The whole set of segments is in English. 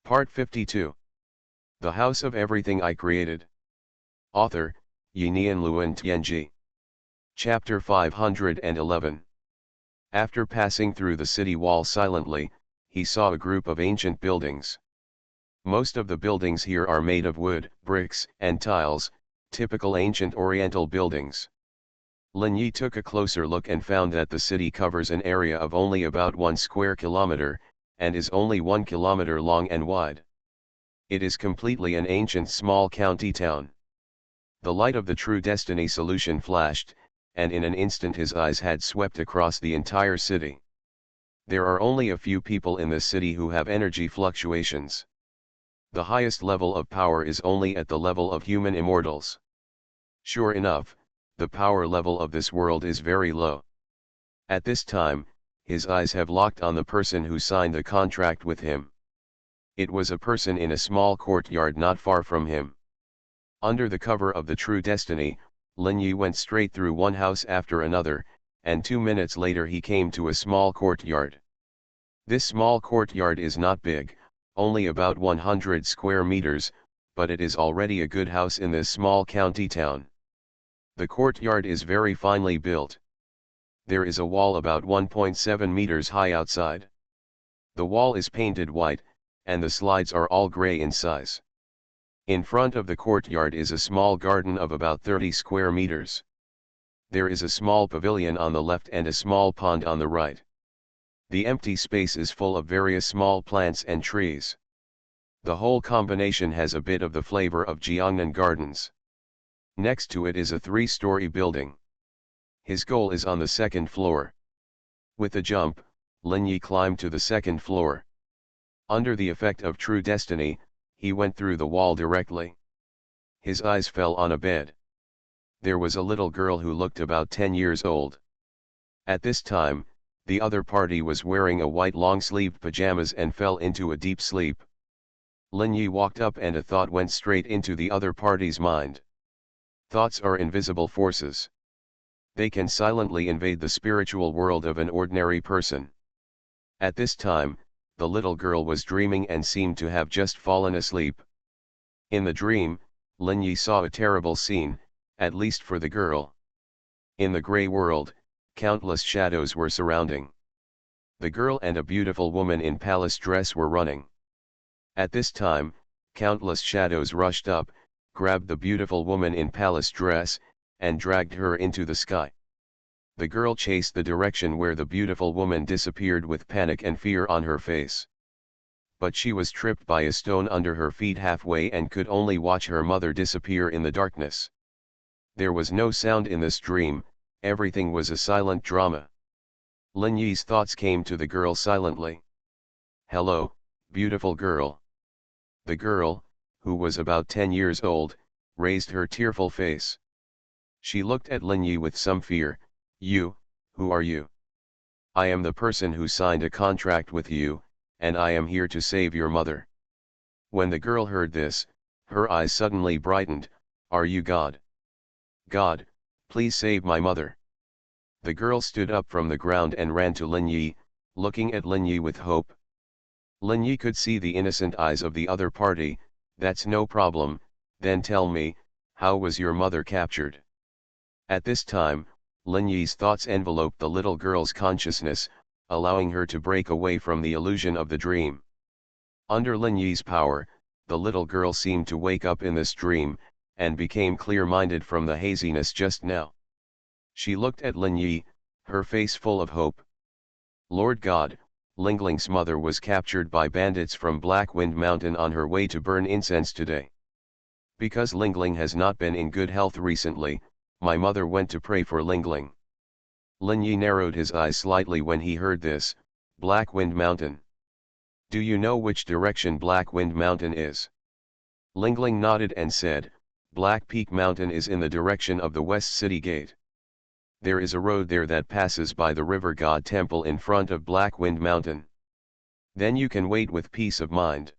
Part 52. The House of Everything I Created. Author, Yinian Luan Tianji. Chapter 511. After passing through the city wall silently, he saw a group of ancient buildings. Most of the buildings here are made of wood, bricks, and tiles, typical ancient Oriental buildings. Lin Yi took a closer look and found that the city covers an area of only about 1 square kilometer, and is only 1 kilometer long and wide. It is completely an ancient small county town. The light of the True Destiny solution flashed, and in an instant his eyes had swept across the entire city. There are only a few people in this city who have energy fluctuations. The highest level of power is only at the level of human immortals. Sure enough, the power level of this world is very low. At this time, his eyes have locked on the person who signed the contract with him. It was a person in a small courtyard not far from him. Under the cover of the True Destiny, Lin Yi went straight through one house after another, and 2 minutes later he came to a small courtyard. This small courtyard is not big, only about 100 square meters, but it is already a good house in this small county town. The courtyard is very finely built. There is a wall about 1.7 meters high outside. The wall is painted white, and the slides are all gray in size. In front of the courtyard is a small garden of about 30 square meters. There is a small pavilion on the left and a small pond on the right. The empty space is full of various small plants and trees. The whole combination has a bit of the flavor of Jiangnan Gardens. Next to it is a 3-story building. His goal is on the 2nd floor. With a jump, Lin Yi climbed to the 2nd floor. Under the effect of True Destiny, he went through the wall directly. His eyes fell on a bed. There was a little girl who looked about 10 years old. At this time, the other party was wearing a white long-sleeved pajamas and fell into a deep sleep. Lin Yi walked up and a thought went straight into the other party's mind. Thoughts are invisible forces. They can silently invade the spiritual world of an ordinary person. At this time, the little girl was dreaming and seemed to have just fallen asleep. In the dream, Lin Yi saw a terrible scene, at least for the girl. In the gray world, countless shadows were surrounding. The girl and a beautiful woman in palace dress were running. At this time, countless shadows rushed up, grabbed the beautiful woman in palace dress, and dragged her into the sky. The girl chased the direction where the beautiful woman disappeared with panic and fear on her face. But she was tripped by a stone under her feet halfway and could only watch her mother disappear in the darkness. There was no sound in this dream, everything was a silent drama. Lin Yi's thoughts came to the girl silently. "Hello, beautiful girl." The girl, who was about 10 years old, raised her tearful face. She looked at Lin Yi with some fear. "You, who are you?" "I am the person who signed a contract with you, and I am here to save your mother." When the girl heard this, her eyes suddenly brightened. "Are you God? God, please save my mother." The girl stood up from the ground and ran to Lin Yi, looking at Lin Yi with hope. Lin Yi could see the innocent eyes of the other party. "That's no problem, then tell me, how was your mother captured?" At this time, Lin Yi's thoughts enveloped the little girl's consciousness, allowing her to break away from the illusion of the dream. Under Lin Yi's power, the little girl seemed to wake up in this dream, and became clear-minded from the haziness just now. She looked at Lin Yi, her face full of hope. "Lord God, Lingling's mother was captured by bandits from Black Wind Mountain on her way to burn incense today. Because Lingling has not been in good health recently, my mother went to pray for Lingling." Lin Yi narrowed his eyes slightly when he heard this. "Black Wind Mountain. Do you know which direction Black Wind Mountain is?" Lingling nodded and said, "Black Peak Mountain is in the direction of the West City Gate. There is a road there that passes by the River God Temple in front of Black Wind Mountain. Then you can wait with peace of mind.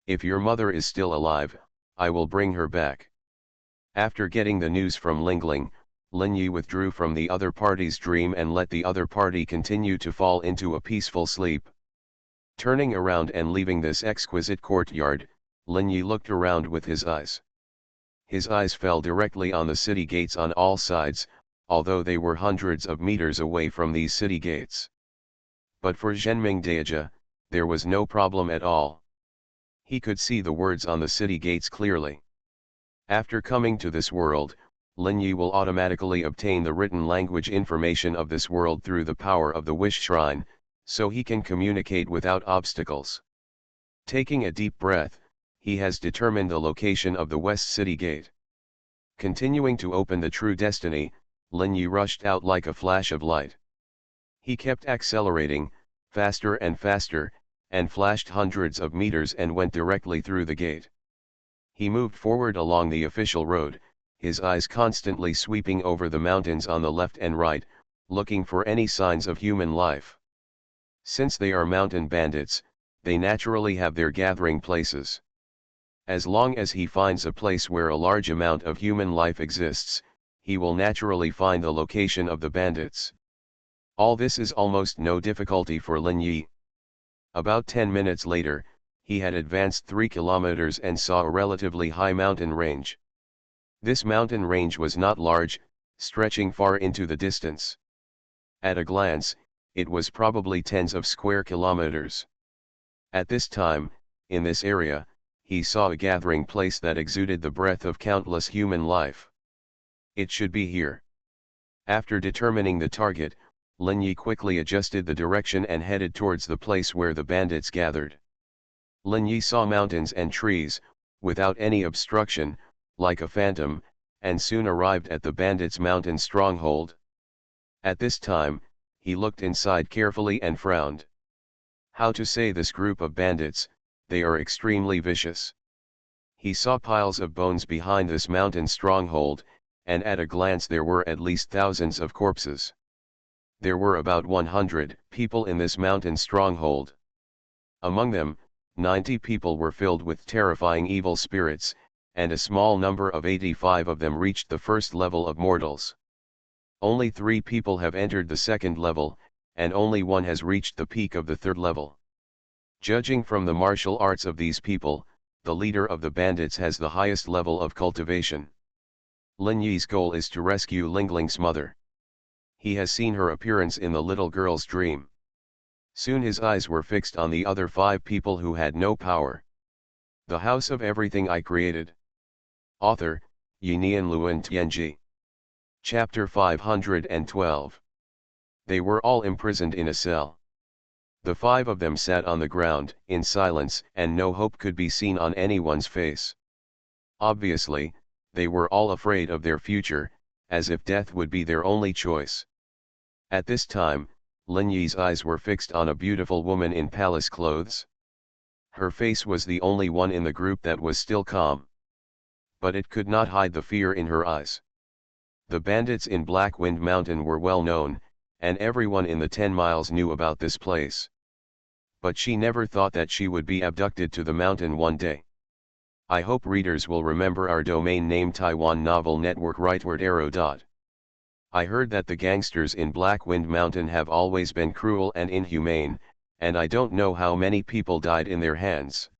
If your mother is still alive, I will bring her back." After getting the news from Lingling, Lin Yi withdrew from the other party's dream and let the other party continue to fall into a peaceful sleep. Turning around and leaving this exquisite courtyard, Lin Yi looked around with his eyes. His eyes fell directly on the city gates on all sides, although they were hundreds of meters away from these city gates. But for Zhenming Daija, there was no problem at all. He could see the words on the city gates clearly. After coming to this world, Lin Yi will automatically obtain the written language information of this world through the power of the Wish Shrine, so he can communicate without obstacles. Taking a deep breath, he has determined the location of the West City Gate. Continuing to open the true destiny, Lin Yi rushed out like a flash of light. He kept accelerating, faster and faster, and flashed hundreds of meters and went directly through the gate. He moved forward along the official road, his eyes constantly sweeping over the mountains on the left and right, looking for any signs of human life. Since they are mountain bandits, they naturally have their gathering places. As long as he finds a place where a large amount of human life exists, he will naturally find the location of the bandits. All this is almost no difficulty for Lin Yi. About 10 minutes later, he had advanced 3 kilometers and saw a relatively high mountain range. This mountain range was not large, stretching far into the distance. At a glance, it was probably tens of square kilometers. At this time, in this area, he saw a gathering place that exuded the breath of countless human life. It should be here. After determining the target, Lin Yi quickly adjusted the direction and headed towards the place where the bandits gathered. Lin Yi saw mountains and trees, without any obstruction, like a phantom, and soon arrived at the bandits' mountain stronghold. At this time, he looked inside carefully and frowned. How to say this group of bandits, they are extremely vicious. He saw piles of bones behind this mountain stronghold, and at a glance there were at least thousands of corpses. There were about 100 people in this mountain stronghold. Among them, 90 people were filled with terrifying evil spirits, and a small number of 85 of them reached the first level of mortals. Only 3 people have entered the second level, and only 1 has reached the peak of the third level. Judging from the martial arts of these people, the leader of the bandits has the highest level of cultivation. Lin Yi's goal is to rescue Lingling's mother. He has seen her appearance in the little girl's dream. Soon his eyes were fixed on the other 5 people who had no power. The House of Everything I Created. Author, Yinian Luan Tianji. Chapter 512. They were all imprisoned in a cell. The 5 of them sat on the ground, in silence, and no hope could be seen on anyone's face. Obviously, they were all afraid of their future, as if death would be their only choice. At this time, Lin Yi's eyes were fixed on a beautiful woman in palace clothes. Her face was the only one in the group that was still calm. But it could not hide the fear in her eyes. The bandits in Black Wind Mountain were well known, and everyone in the 10 miles knew about this place. But she never thought that she would be abducted to the mountain one day. I hope readers will remember our domain name Taiwan Novel Network rightward arrow. I heard that the gangsters in Black Wind Mountain have always been cruel and inhumane, and I don't know how many people died in their hands.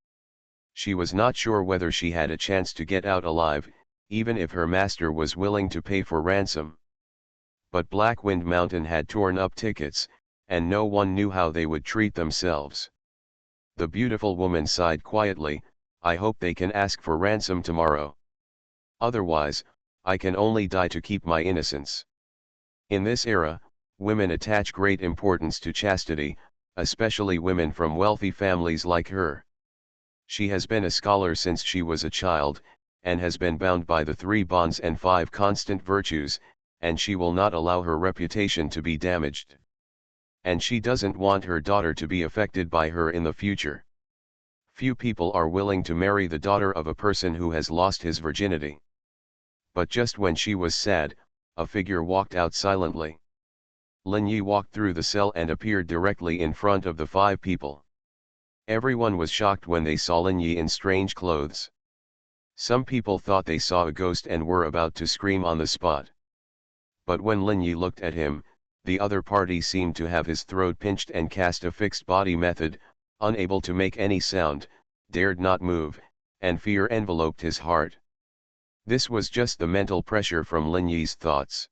She was not sure whether she had a chance to get out alive, even if her master was willing to pay for ransom. But Black Wind Mountain had torn up tickets, and no one knew how they would treat themselves. The beautiful woman sighed quietly, I hope they can ask for ransom tomorrow. Otherwise, I can only die to keep my innocence. In this era, women attach great importance to chastity, especially women from wealthy families like her. She has been a scholar since she was a child, and has been bound by the 3 bonds and 5 constant virtues, and she will not allow her reputation to be damaged. And she doesn't want her daughter to be affected by her in the future. Few people are willing to marry the daughter of a person who has lost his virginity. But just when she was sad, a figure walked out silently. Lin Yi walked through the cell and appeared directly in front of the 5 people. Everyone was shocked when they saw Lin Yi in strange clothes. Some people thought they saw a ghost and were about to scream on the spot. But when Lin Yi looked at him, the other party seemed to have his throat pinched and cast a fixed body method, Unable to make any sound, dared not move, and fear enveloped his heart. This was just the mental pressure from Lin Yi's thoughts.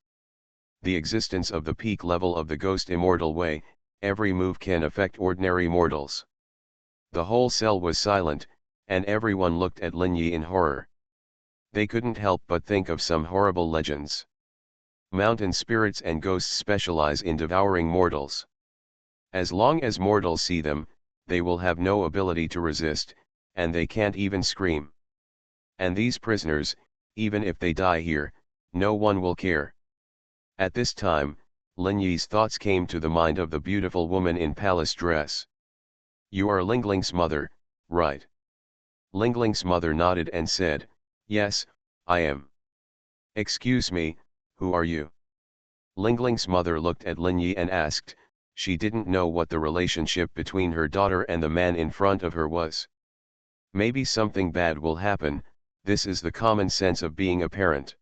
The existence of the peak level of the ghost immortal way, every move can affect ordinary mortals. The whole cell was silent, and everyone looked at Lin Yi in horror. They couldn't help but think of some horrible legends. Mountain spirits and ghosts specialize in devouring mortals. As long as mortals see them, they will have no ability to resist, and they can't even scream. And these prisoners, even if they die here, no one will care. At this time, Lin Yi's thoughts came to the mind of the beautiful woman in palace dress. "You are Lingling's mother, right?" Lingling's mother nodded and said, "Yes, I am." "Excuse me, who are you?" Lingling's mother looked at Lin Yi and asked. She didn't know what the relationship between her daughter and the man in front of her was. Maybe something bad will happen, this is the common sense of being a parent.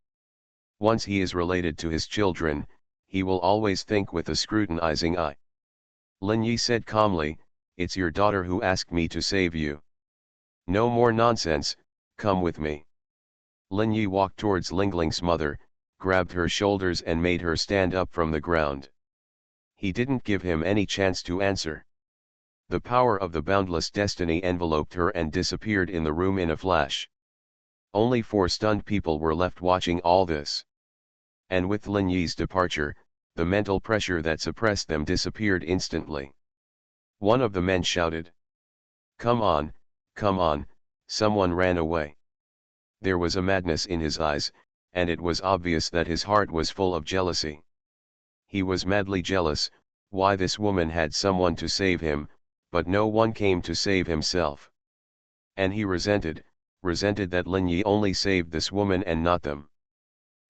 Once he is related to his children, he will always think with a scrutinizing eye. Lin Yi said calmly, "It's your daughter who asked me to save you. No more nonsense, come with me." Lin Yi walked towards Lingling's mother, grabbed her shoulders and made her stand up from the ground. He didn't give him any chance to answer. The power of the boundless destiny enveloped her and disappeared in the room in a flash. Only 4 stunned people were left watching all this. And with Lin Yi's departure, the mental pressure that suppressed them disappeared instantly. One of the men shouted, come on, someone ran away." There was a madness in his eyes, and it was obvious that his heart was full of jealousy. He was madly jealous, why this woman had someone to save him, but no one came to save himself. And he resented that Lin Yi only saved this woman and not them.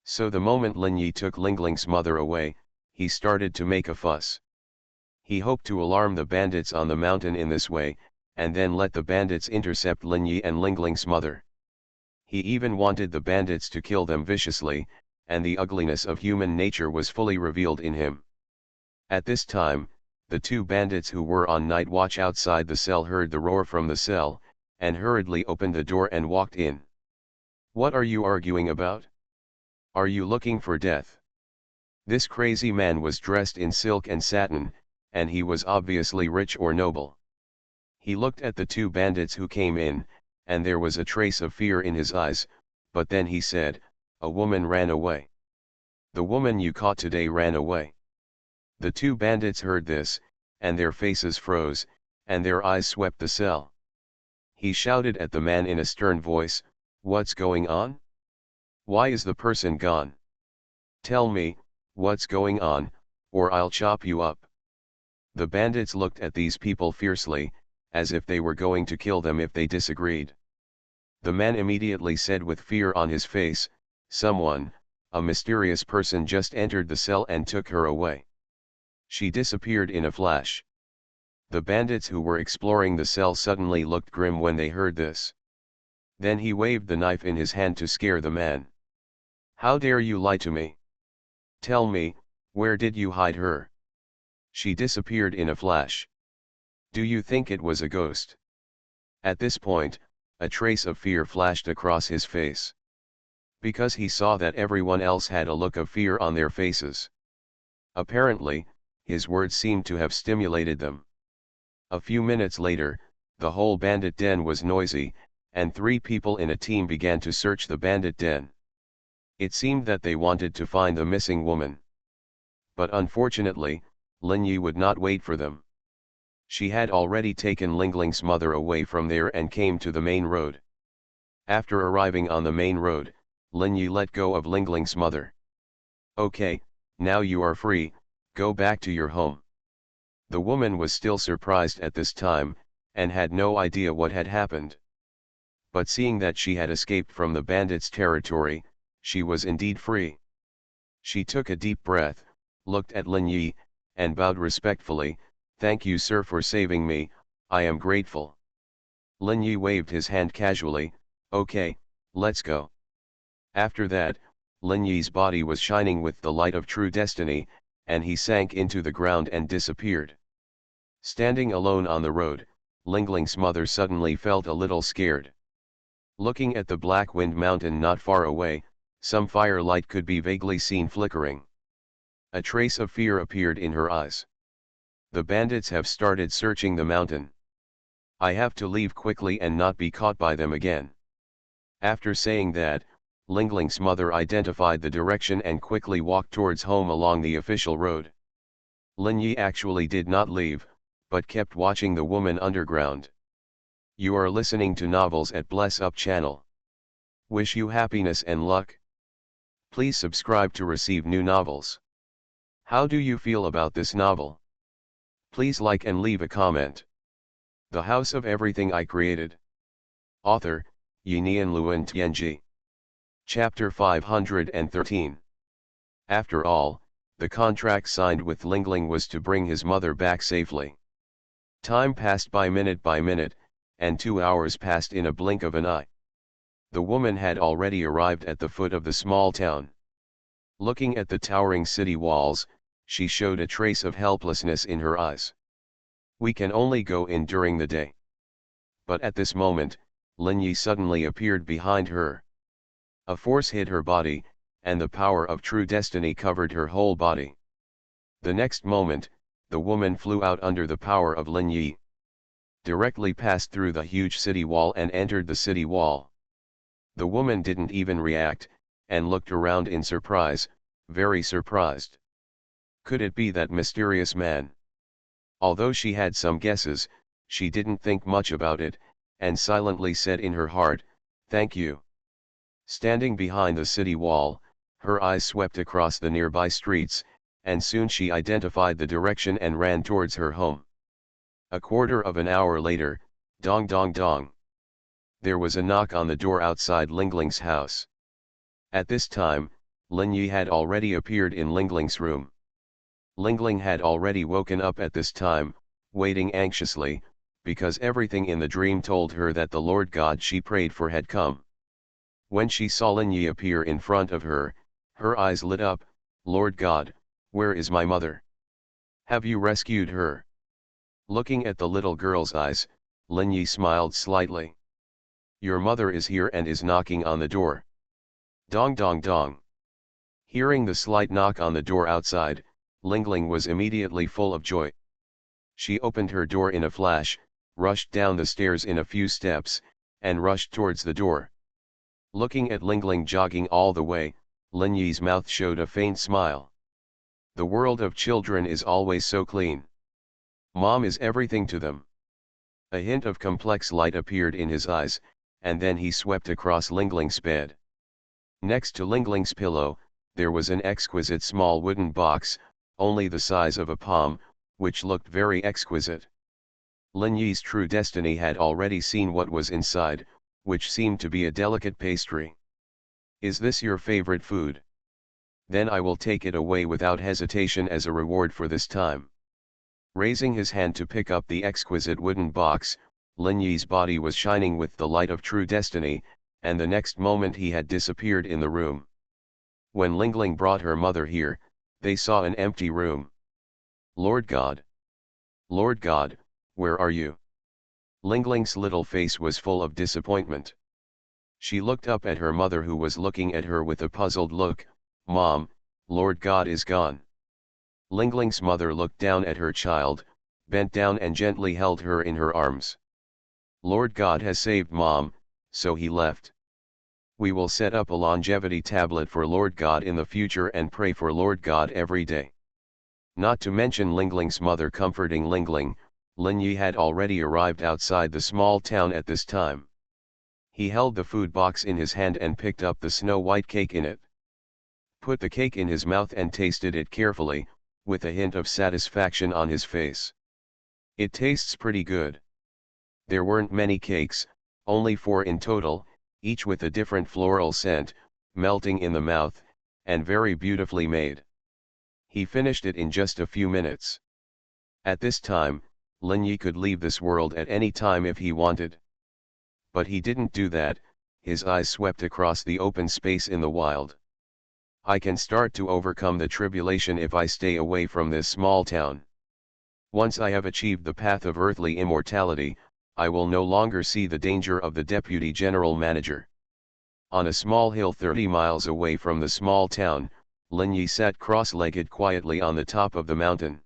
So the moment Lin Yi took Lingling's mother away, he started to make a fuss. He hoped to alarm the bandits on the mountain in this way, and then let the bandits intercept Lin Yi and Lingling's mother. He even wanted the bandits to kill them viciously, and the ugliness of human nature was fully revealed in him. At this time, the 2 bandits who were on night watch outside the cell heard the roar from the cell, and hurriedly opened the door and walked in. "What are you arguing about? Are you looking for death?" This crazy man was dressed in silk and satin, and he was obviously rich or noble. He looked at the 2 bandits who came in, and there was a trace of fear in his eyes, but then he said, "A woman ran away. The woman you caught today ran away." The 2 bandits heard this, and their faces froze, and their eyes swept the cell. He shouted at the man in a stern voice, "What's going on? Why is the person gone? Tell me, what's going on, or I'll chop you up." The bandits looked at these people fiercely, as if they were going to kill them if they disagreed. The man immediately said with fear on his face, "Someone, a mysterious person just entered the cell and took her away." She disappeared in a flash. The bandits who were exploring the cell suddenly looked grim when they heard this. Then he waved the knife in his hand to scare the man. "How dare you lie to me? Tell me, where did you hide her? She disappeared in a flash. Do you think it was a ghost?" At this point, a trace of fear flashed across his face. Because he saw that everyone else had a look of fear on their faces. Apparently, his words seemed to have stimulated them. A few minutes later, the whole bandit den was noisy, and 3 people in a team began to search the bandit den. It seemed that they wanted to find the missing woman. But unfortunately, Lin Yi would not wait for them. She had already taken Lingling's mother away from there and came to the main road. After arriving on the main road, Lin Yi let go of Lingling's mother. "Okay, now you are free, go back to your home." The woman was still surprised at this time, and had no idea what had happened. But seeing that she had escaped from the bandits' territory, she was indeed free. She took a deep breath, looked at Lin Yi, and bowed respectfully, "Thank you, sir, for saving me, I am grateful." Lin Yi waved his hand casually, "Okay, let's go." After that, Lin Yi's body was shining with the light of true destiny, and he sank into the ground and disappeared. Standing alone on the road, Lingling's mother suddenly felt a little scared. Looking at the Black Wind Mountain not far away, some firelight could be vaguely seen flickering. A trace of fear appeared in her eyes. The bandits have started searching the mountain. I have to leave quickly and not be caught by them again. After saying that, Lingling's mother identified the direction and quickly walked towards home along the official road. Lin Yi actually did not leave, but kept watching the woman underground. You are listening to novels at Bless Up channel. Wish you happiness and luck. Please subscribe to receive new novels. How do you feel about this novel? Please like and leave a comment. The House of Everything I Created. Author, Yinian Luan Tianji. Chapter 513. After all, the contract signed with Lingling was to bring his mother back safely. Time passed by minute, and 2 hours passed in a blink of an eye. The woman had already arrived at the foot of the small town. Looking at the towering city walls, she showed a trace of helplessness in her eyes. We can only go in during the day. But at this moment, Lin Yi suddenly appeared behind her. A force hit her body, and the power of true destiny covered her whole body. The next moment, the woman flew out under the power of Lin Yi. Directly passed through the huge city wall and entered the city wall. The woman didn't even react, and looked around in surprise, very surprised. Could it be that mysterious man? Although she had some guesses, she didn't think much about it, and silently said in her heart, "Thank you." Standing behind the city wall, her eyes swept across the nearby streets, and soon she identified the direction and ran towards her home. A quarter of an hour later, dong dong dong. There was a knock on the door outside Lingling's house. At this time, Lin Yi had already appeared in Lingling's room. Lingling had already woken up at this time, waiting anxiously, because everything in the dream told her that the Lord God she prayed for had come. When she saw Lin Yi appear in front of her, her eyes lit up. "Lord God, where is my mother? Have you rescued her?" Looking at the little girl's eyes, Lin Yi smiled slightly. "Your mother is here and is knocking on the door." Dong dong dong. Hearing the slight knock on the door outside, Lingling was immediately full of joy. She opened her door in a flash, rushed down the stairs in a few steps, and rushed towards the door. Looking at Lingling jogging all the way, Lin Yi's mouth showed a faint smile. The world of children is always so clean. Mom is everything to them. A hint of complex light appeared in his eyes, and then he swept across Lingling's bed. Next to Lingling's pillow, there was an exquisite small wooden box, only the size of a palm, which looked very exquisite. Lin Yi's true destiny had already seen what was inside, which seemed to be a delicate pastry. "Is this your favorite food? Then I will take it away without hesitation as a reward for this time." Raising his hand to pick up the exquisite wooden box, Lin Yi's body was shining with the light of true destiny, and the next moment he had disappeared in the room. When Lingling brought her mother here, they saw an empty room. "Lord God! Lord God, where are you?" Lingling's little face was full of disappointment. She looked up at her mother, who was looking at her with a puzzled look. "Mom, Lord God is gone." Lingling's mother looked down at her child, bent down and gently held her in her arms. "Lord God has saved Mom, so he left. We will set up a longevity tablet for Lord God in the future and pray for Lord God every day." Not to mention Lingling's mother comforting Lingling, Lin Yi had already arrived outside the small town at this time. He held the food box in his hand and picked up the snow-white cake in it. Put the cake in his mouth and tasted it carefully, with a hint of satisfaction on his face. "It tastes pretty good." There weren't many cakes, only 4 in total, each with a different floral scent, melting in the mouth, and very beautifully made. He finished it in just a few minutes. At this time, Lin Yi could leave this world at any time if he wanted. But he didn't do that. His eyes swept across the open space in the wild. "I can start to overcome the tribulation if I stay away from this small town. Once I have achieved the path of earthly immortality, I will no longer see the danger of the deputy general manager. On a small hill 30 miles away from the small town, Lin Yi sat cross-legged quietly on the top of the mountain.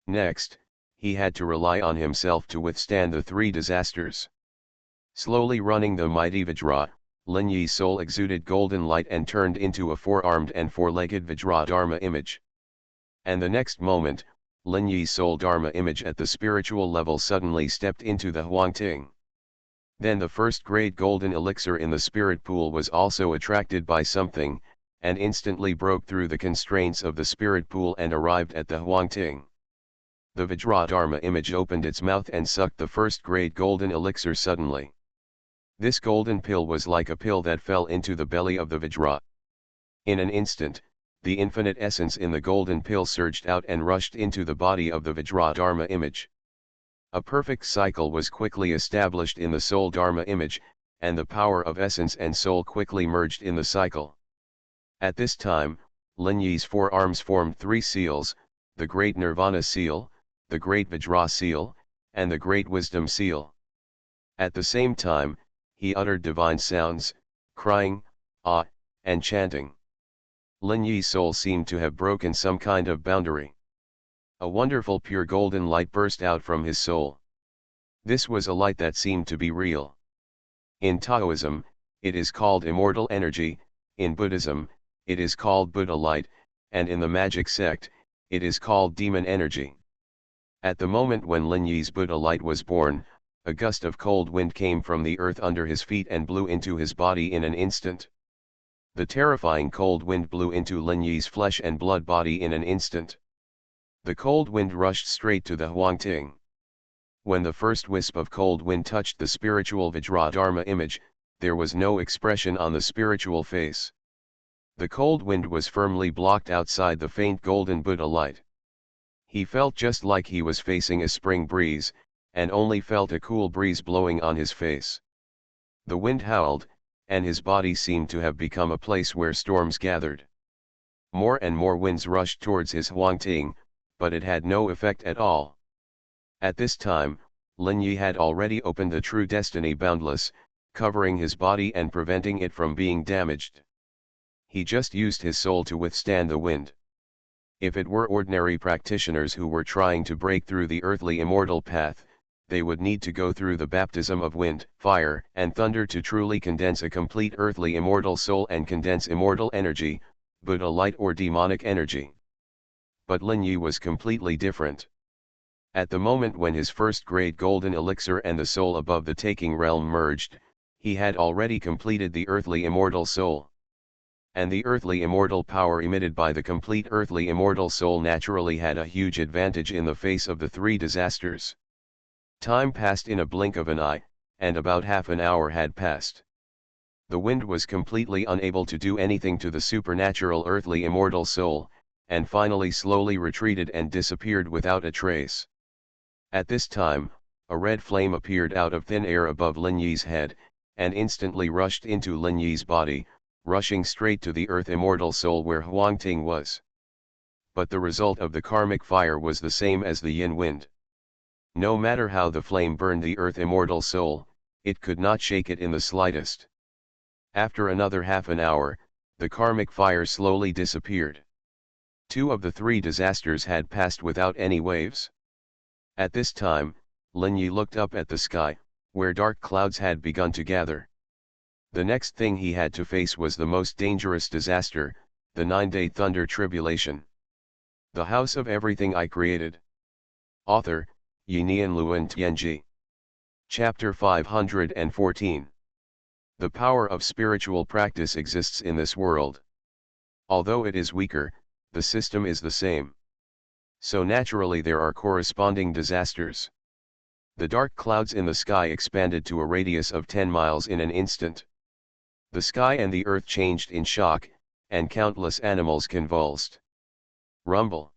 Next, he had to rely on himself to withstand the 3 disasters. Slowly running the mighty Vajra, Lin Yi's soul exuded golden light and turned into a 4-armed and 4-legged Vajra Dharma image. And the next moment, Lin Yi's soul Dharma image at the spiritual level suddenly stepped into the Huangting. Then the first-grade golden elixir in the spirit pool was also attracted by something, and instantly broke through the constraints of the spirit pool and arrived at the Huangting. The Vajra Dharma image opened its mouth and sucked the first-grade golden elixir suddenly. This golden pill was like a pill that fell into the belly of the Vajra. In an instant, the infinite essence in the golden pill surged out and rushed into the body of the Vajra Dharma image. A perfect cycle was quickly established in the soul Dharma image, and the power of essence and soul quickly merged in the cycle. At this time, Lin Yi's 4 arms formed 3 seals, the Great Nirvana Seal, the Great Vajra Seal, and the Great Wisdom Seal. At the same time, he uttered divine sounds, crying, ah, and chanting. Lin Yi's soul seemed to have broken some kind of boundary. A wonderful pure golden light burst out from his soul. This was a light that seemed to be real. In Taoism, it is called immortal energy, in Buddhism, it is called Buddha light, and in the magic sect, it is called demon energy. At the moment when Lin Yi's Buddha light was born, a gust of cold wind came from the earth under his feet and blew into his body in an instant. The terrifying cold wind blew into Lin Yi's flesh and blood body in an instant. The cold wind rushed straight to the Huangting. When the first wisp of cold wind touched the spiritual Vajra Dharma image, there was no expression on the spiritual face. The cold wind was firmly blocked outside the faint golden Buddha light. He felt just like he was facing a spring breeze, and only felt a cool breeze blowing on his face. The wind howled, and his body seemed to have become a place where storms gathered. More and more winds rushed towards his Huangting, but it had no effect at all. At this time, Lin Yi had already opened the true destiny boundless, covering his body and preventing it from being damaged. He just used his soul to withstand the wind. If it were ordinary practitioners who were trying to break through the earthly immortal path, they would need to go through the baptism of wind, fire, and thunder to truly condense a complete earthly immortal soul and condense immortal energy, Buddha light or demonic energy. But Lin Yi was completely different. At the moment when his first-grade golden elixir and the soul above the taking realm merged, he had already completed the earthly immortal soul. And the earthly immortal power emitted by the complete earthly immortal soul naturally had a huge advantage in the face of the 3 disasters. Time passed in a blink of an eye, and about half an hour had passed. The wind was completely unable to do anything to the supernatural earthly immortal soul, and finally slowly retreated and disappeared without a trace. At this time, a red flame appeared out of thin air above Lin Yi's head, and instantly rushed into Lin Yi's body, rushing straight to the earth immortal soul where Huangting was. But the result of the karmic fire was the same as the yin wind. No matter how the flame burned the earth immortal soul, it could not shake it in the slightest. After another half an hour, the karmic fire slowly disappeared. 2 of the 3 disasters had passed without any waves. At this time, Lin Yi looked up at the sky, where dark clouds had begun to gather. The next thing he had to face was the most dangerous disaster, the 9-day thunder tribulation. The House of Everything I Created. Author, Yinian Luan Tianji. Chapter 514. The power of spiritual practice exists in this world. Although it is weaker, the system is the same. So naturally there are corresponding disasters. The dark clouds in the sky expanded to a radius of 10 miles in an instant. The sky and the earth changed in shock, and countless animals convulsed. Rumble.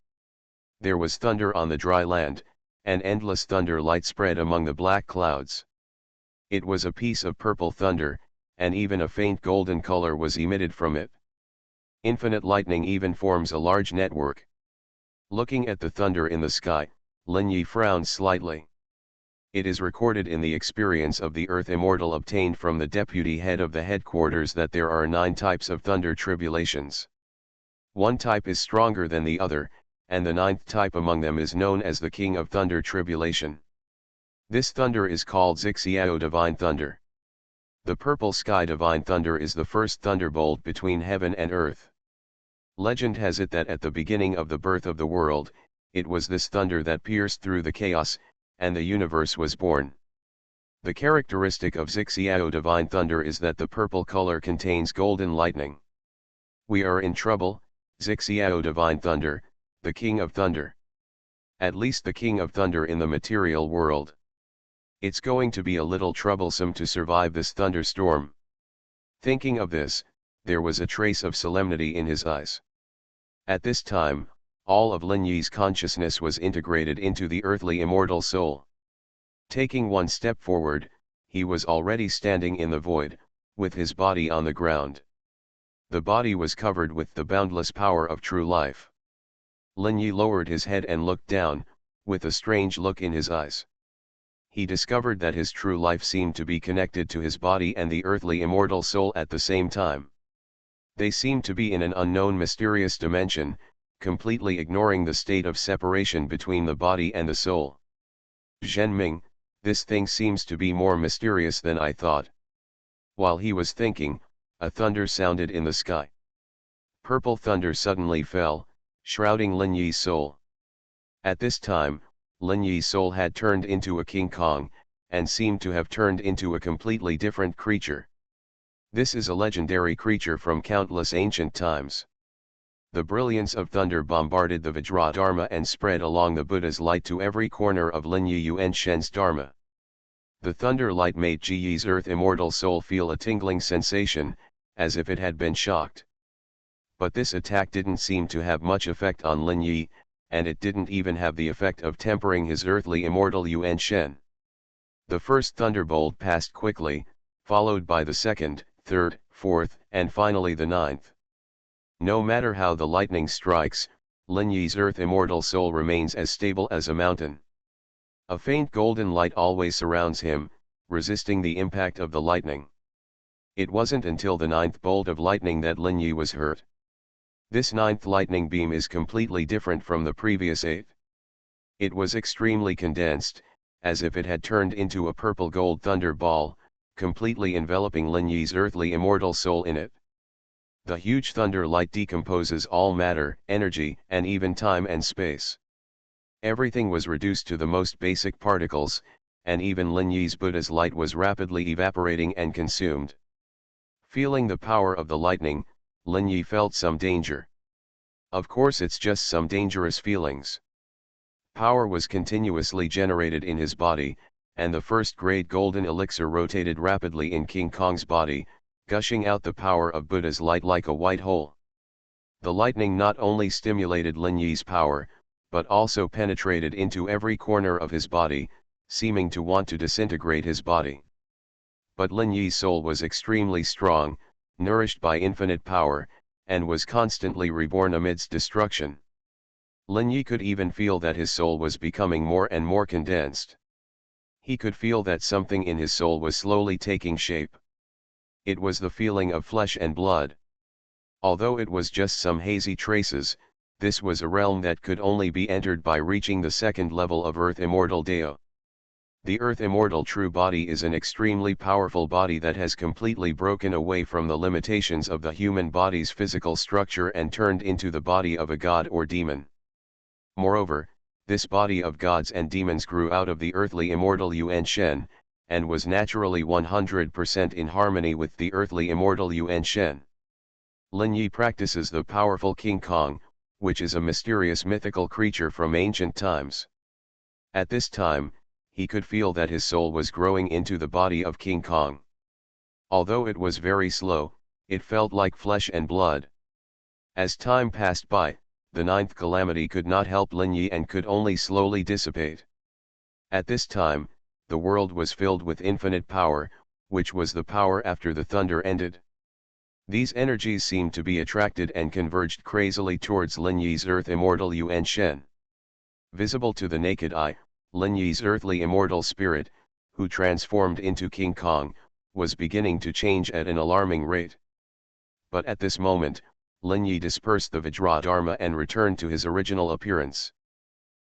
There was thunder on the dry land, and endless thunder light spread among the black clouds. It was a piece of purple thunder, and even a faint golden color was emitted from it. Infinite lightning even forms a large network. Looking at the thunder in the sky, Lin Yi frowned slightly. It is recorded in the experience of the earth immortal obtained from the deputy head of the headquarters that there are 9 types of thunder tribulations. One type is stronger than the other, and the 9th type among them is known as the King of Thunder Tribulation. This thunder is called Zixiao Divine Thunder. The purple sky divine thunder is the first thunderbolt between heaven and earth. Legend has it that at the beginning of the birth of the world, it was this thunder that pierced through the chaos, and the universe was born. The characteristic of Zixiao divine thunder is that the purple color contains golden lightning. We are in trouble, Zixiao divine thunder, the King of Thunder. At least the King of Thunder in the material world. It's going to be a little troublesome to survive this thunderstorm. Thinking of this, there was a trace of solemnity in his eyes. At this time, all of Lin Yi's consciousness was integrated into the earthly immortal soul. Taking one step forward, he was already standing in the void, with his body on the ground. The body was covered with the boundless power of true life. Lin Yi lowered his head and looked down, with a strange look in his eyes. He discovered that his true life seemed to be connected to his body and the earthly immortal soul at the same time. They seemed to be in an unknown mysterious dimension, completely ignoring the state of separation between the body and the soul. Zhenming, this thing seems to be more mysterious than I thought. While he was thinking, a thunder sounded in the sky. Purple thunder suddenly fell, shrouding Lin Yi's soul. At this time, Lin Yi's soul had turned into a King Kong, and seemed to have turned into a completely different creature. This is a legendary creature from countless ancient times. The brilliance of thunder bombarded the Vajra Dharma and spread along the Buddha's light to every corner of Lin Yi Yuan Shen's Dharma. The thunder light made Ji Yi's earth immortal soul feel a tingling sensation, as if it had been shocked. But this attack didn't seem to have much effect on Lin Yi, and it didn't even have the effect of tempering his earthly immortal Yuan Shen. The first thunderbolt passed quickly, followed by the second, third, fourth, and finally the 9th. No matter how the lightning strikes, Lin Yi's earth immortal soul remains as stable as a mountain. A faint golden light always surrounds him, resisting the impact of the lightning. It wasn't until the 9th bolt of lightning that Lin Yi was hurt. This 9th lightning beam is completely different from the previous 8th. It was extremely condensed, as if it had turned into a purple gold thunder ball, completely enveloping Lin Yi's earthly immortal soul in it. The huge thunder light decomposes all matter, energy, and even time and space. Everything was reduced to the most basic particles, and even Lin Yi's Buddha's light was rapidly evaporating and consumed. Feeling the power of the lightning, Lin Yi felt some danger. Of course it's just some dangerous feelings. Power was continuously generated in his body, and the first-grade golden elixir rotated rapidly in King Kong's body, gushing out the power of Buddha's light like a white hole. The lightning not only stimulated Lin Yi's power, but also penetrated into every corner of his body, seeming to want to disintegrate his body. But Lin Yi's soul was extremely strong, nourished by infinite power, and was constantly reborn amidst destruction. Lin Yi could even feel that his soul was becoming more and more condensed. He could feel that something in his soul was slowly taking shape. It was the feeling of flesh and blood. Although it was just some hazy traces, this was a realm that could only be entered by reaching the 2nd level of Earth Immortal Deo. The Earth Immortal True Body is an extremely powerful body that has completely broken away from the limitations of the human body's physical structure and turned into the body of a god or demon. Moreover, this body of gods and demons grew out of the earthly immortal Yuan Shen, and was naturally 100% in harmony with the earthly immortal Yuan Shen. Lin Yi practices the powerful King Kong, which is a mysterious mythical creature from ancient times. At this time, he could feel that his soul was growing into the body of King Kong. Although it was very slow, it felt like flesh and blood. As time passed by, the 9th calamity could not help Lin Yi and could only slowly dissipate. At this time, the world was filled with infinite power, which was the power after the thunder ended. These energies seemed to be attracted and converged crazily towards Lin Yi's earth immortal Yuan Shen. Visible to the naked eye, Lin Yi's earthly immortal spirit, who transformed into King Kong, was beginning to change at an alarming rate. But at this moment, Lin Yi dispersed the Vajradharma and returned to his original appearance.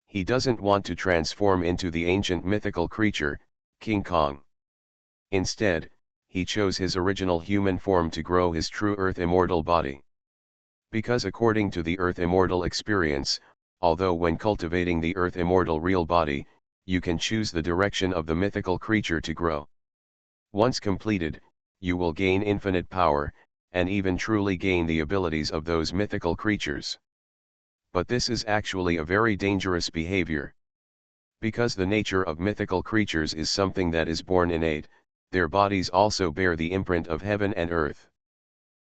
He doesn't want to transform into the ancient mythical creature, King Kong. Instead, he chose his original human form to grow his true earth immortal body. Because according to the earth immortal experience, although when cultivating the earth immortal real body, you can choose the direction of the mythical creature to grow. Once completed, you will gain infinite power, and even truly gain the abilities of those mythical creatures. But this is actually a very dangerous behavior. Because the nature of mythical creatures is something that is born innate, their bodies also bear the imprint of heaven and earth.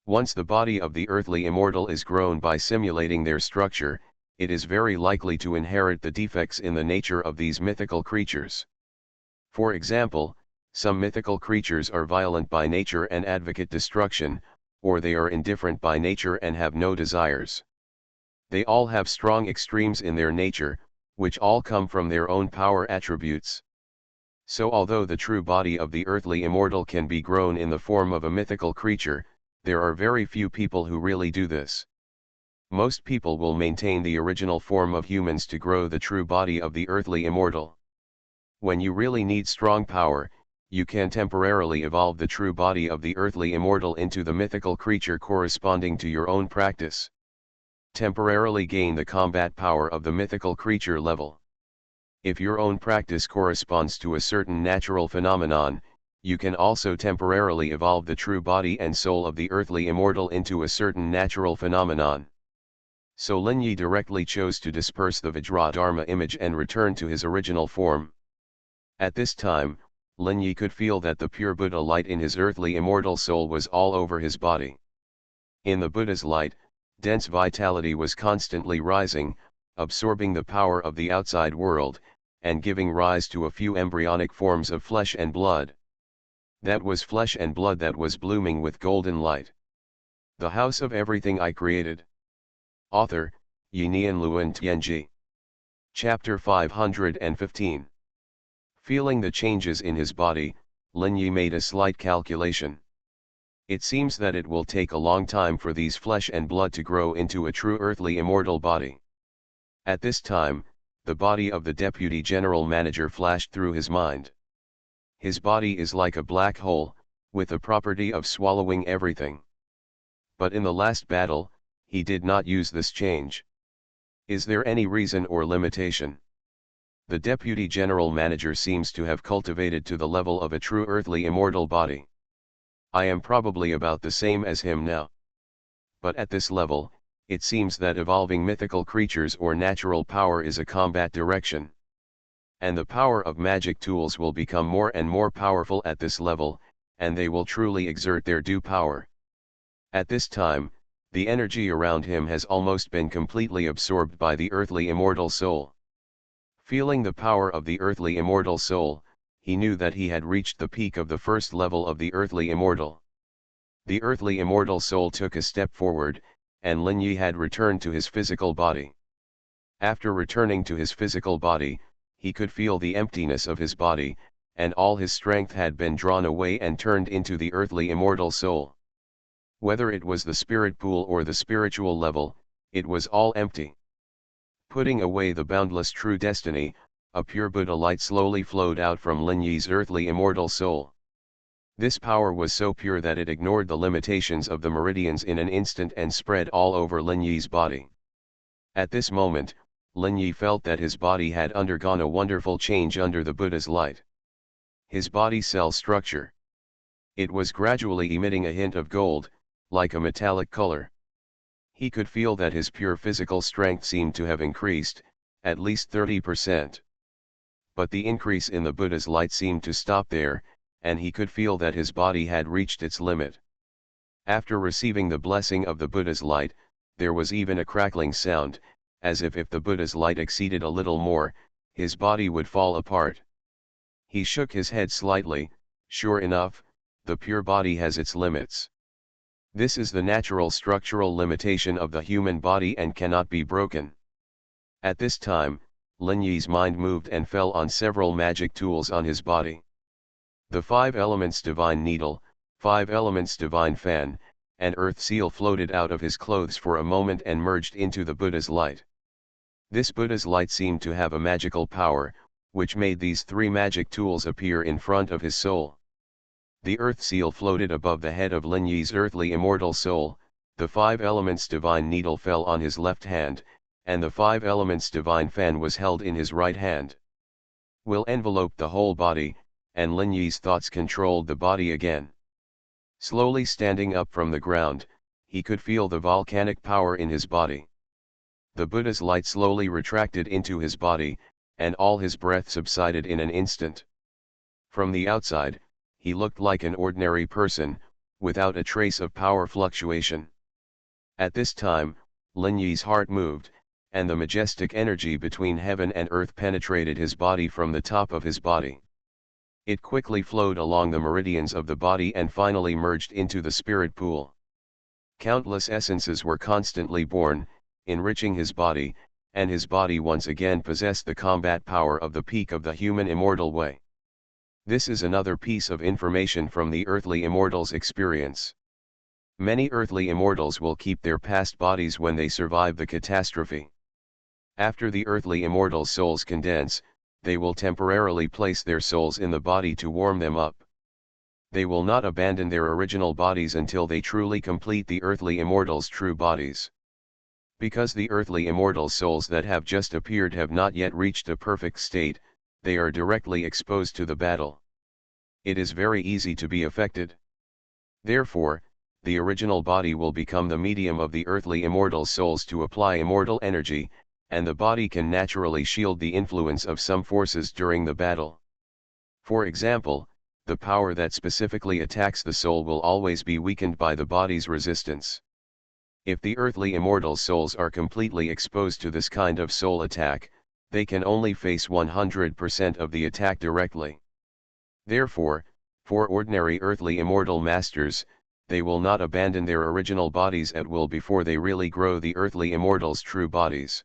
Once the body of the earthly immortal is grown by simulating their structure, it is very likely to inherit the defects in the nature of these mythical creatures. For example, some mythical creatures are violent by nature and advocate destruction, or they are indifferent by nature and have no desires. They all have strong extremes in their nature, which all come from their own power attributes. So although the true body of the earthly immortal can be grown in the form of a mythical creature, there are very few people who really do this. Most people will maintain the original form of humans to grow the true body of the earthly immortal. When you really need strong power, you can temporarily evolve the true body of the earthly immortal into the mythical creature corresponding to your own practice. Temporarily gain the combat power of the mythical creature level. If your own practice corresponds to a certain natural phenomenon, you can also temporarily evolve the true body and soul of the earthly immortal into a certain natural phenomenon. So Lin Yi directly chose to disperse the Vajradharma image and return to his original form. At this time, Lin Yi could feel that the pure Buddha light in his earthly immortal soul was all over his body. In the Buddha's light, dense vitality was constantly rising, absorbing the power of the outside world, and giving rise to a few embryonic forms of flesh and blood. That was flesh and blood that was blooming with golden light. The House of Everything I Created. Author, Yinian Luan Tianji. Chapter 515. Feeling the changes in his body, Lin Yi made a slight calculation. It seems that it will take a long time for these flesh and blood to grow into a true earthly immortal body. At this time, the body of the Deputy General Manager flashed through his mind. His body is like a black hole, with the property of swallowing everything. But in the last battle, he did not use this change. Is there any reason or limitation? The Deputy General Manager seems to have cultivated to the level of a true earthly immortal body. I am probably about the same as him now. But at this level, it seems that evolving mythical creatures or natural power is a combat direction. And the power of magic tools will become more and more powerful at this level, and they will truly exert their due power. At this time, the energy around him has almost been completely absorbed by the earthly immortal soul. Feeling the power of the earthly immortal soul, he knew that he had reached the peak of the first level of the earthly immortal. The earthly immortal soul took a step forward, and Lin Yi had returned to his physical body. After returning to his physical body, he could feel the emptiness of his body, and all his strength had been drawn away and turned into the earthly immortal soul. Whether it was the spirit pool or the spiritual level, it was all empty. Putting away the boundless true destiny, a pure Buddha light slowly flowed out from Lin Yi's earthly immortal soul. This power was so pure that it ignored the limitations of the meridians in an instant and spread all over Lin Yi's body. At this moment, Lin Yi felt that his body had undergone a wonderful change under the Buddha's light. His body cell structure. It was gradually emitting a hint of gold, like a metallic color. He could feel that his pure physical strength seemed to have increased, at least 30%. But the increase in the Buddha's light seemed to stop there, and he could feel that his body had reached its limit. After receiving the blessing of the Buddha's light, there was even a crackling sound, as if the Buddha's light exceeded a little more, his body would fall apart. He shook his head slightly. Sure enough, the pure body has its limits. This is the natural structural limitation of the human body and cannot be broken. At this time, Lin Yi's mind moved and fell on several magic tools on his body. The 5 elements divine needle, 5 elements divine fan, and earth seal floated out of his clothes for a moment and merged into the Buddha's light. This Buddha's light seemed to have a magical power, which made these 3 magic tools appear in front of his soul. The earth seal floated above the head of Lin Yi's earthly immortal soul, the 5 elements divine needle fell on his left hand, and the 5 elements divine fan was held in his right hand. Will enveloped the whole body, and Lin Yi's thoughts controlled the body again. Slowly standing up from the ground, he could feel the volcanic power in his body. The Buddha's light slowly retracted into his body, and all his breath subsided in an instant. From the outside, he looked like an ordinary person, without a trace of power fluctuation. At this time, Lin Yi's heart moved, and the majestic energy between heaven and earth penetrated his body from the top of his body. It quickly flowed along the meridians of the body and finally merged into the spirit pool. Countless essences were constantly born, enriching his body, and his body once again possessed the combat power of the peak of the human immortal way. This is another piece of information from the earthly immortals' experience. Many earthly immortals will keep their past bodies when they survive the catastrophe. After the earthly immortal souls condense, they will temporarily place their souls in the body to warm them up. They will not abandon their original bodies until they truly complete the earthly immortals' true bodies. Because the earthly immortal souls that have just appeared have not yet reached a perfect state, they are directly exposed to the battle. It is very easy to be affected. Therefore, the original body will become the medium of the earthly immortal souls to apply immortal energy, and the body can naturally shield the influence of some forces during the battle. For example, the power that specifically attacks the soul will always be weakened by the body's resistance. If the earthly immortal souls are completely exposed to this kind of soul attack, they can only face 100% of the attack directly. Therefore, for ordinary earthly immortal masters, they will not abandon their original bodies at will before they really grow the earthly immortals' true bodies.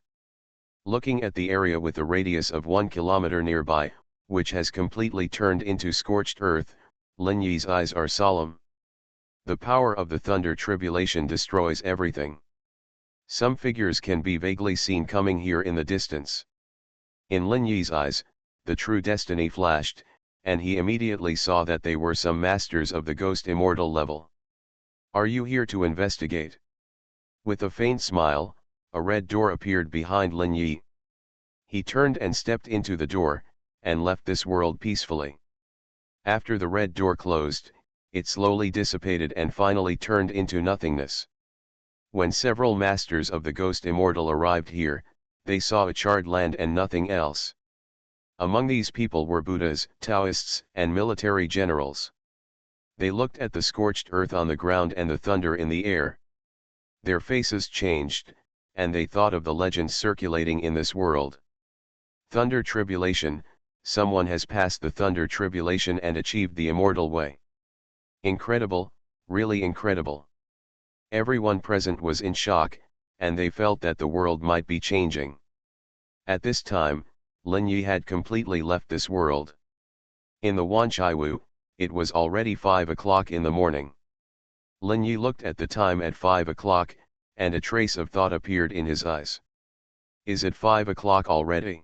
Looking at the area with a radius of 1 kilometer nearby, which has completely turned into scorched earth, Lin Yi's eyes are solemn. The power of the thunder tribulation destroys everything. Some figures can be vaguely seen coming here in the distance. In Lin Yi's eyes, the true destiny flashed, and he immediately saw that they were some masters of the ghost immortal level. Are you here to investigate? With a faint smile, a red door appeared behind Lin Yi. He turned and stepped into the door, and left this world peacefully. After the red door closed, it slowly dissipated and finally turned into nothingness. When several masters of the ghost immortal arrived here, they saw a charred land and nothing else. Among these people were Buddhas, Taoists, and military generals. They looked at the scorched earth on the ground and the thunder in the air. Their faces changed, and they thought of the legends circulating in this world. Thunder tribulation, someone has passed the thunder tribulation and achieved the immortal way. Incredible, really incredible. Everyone present was in shock, and they felt that the world might be changing. At this time, Lin Yi had completely left this world. In the Wanchaiwu, it was already 5 o'clock in the morning. Lin Yi looked at the time at 5 o'clock, and a trace of thought appeared in his eyes. Is it 5 o'clock already?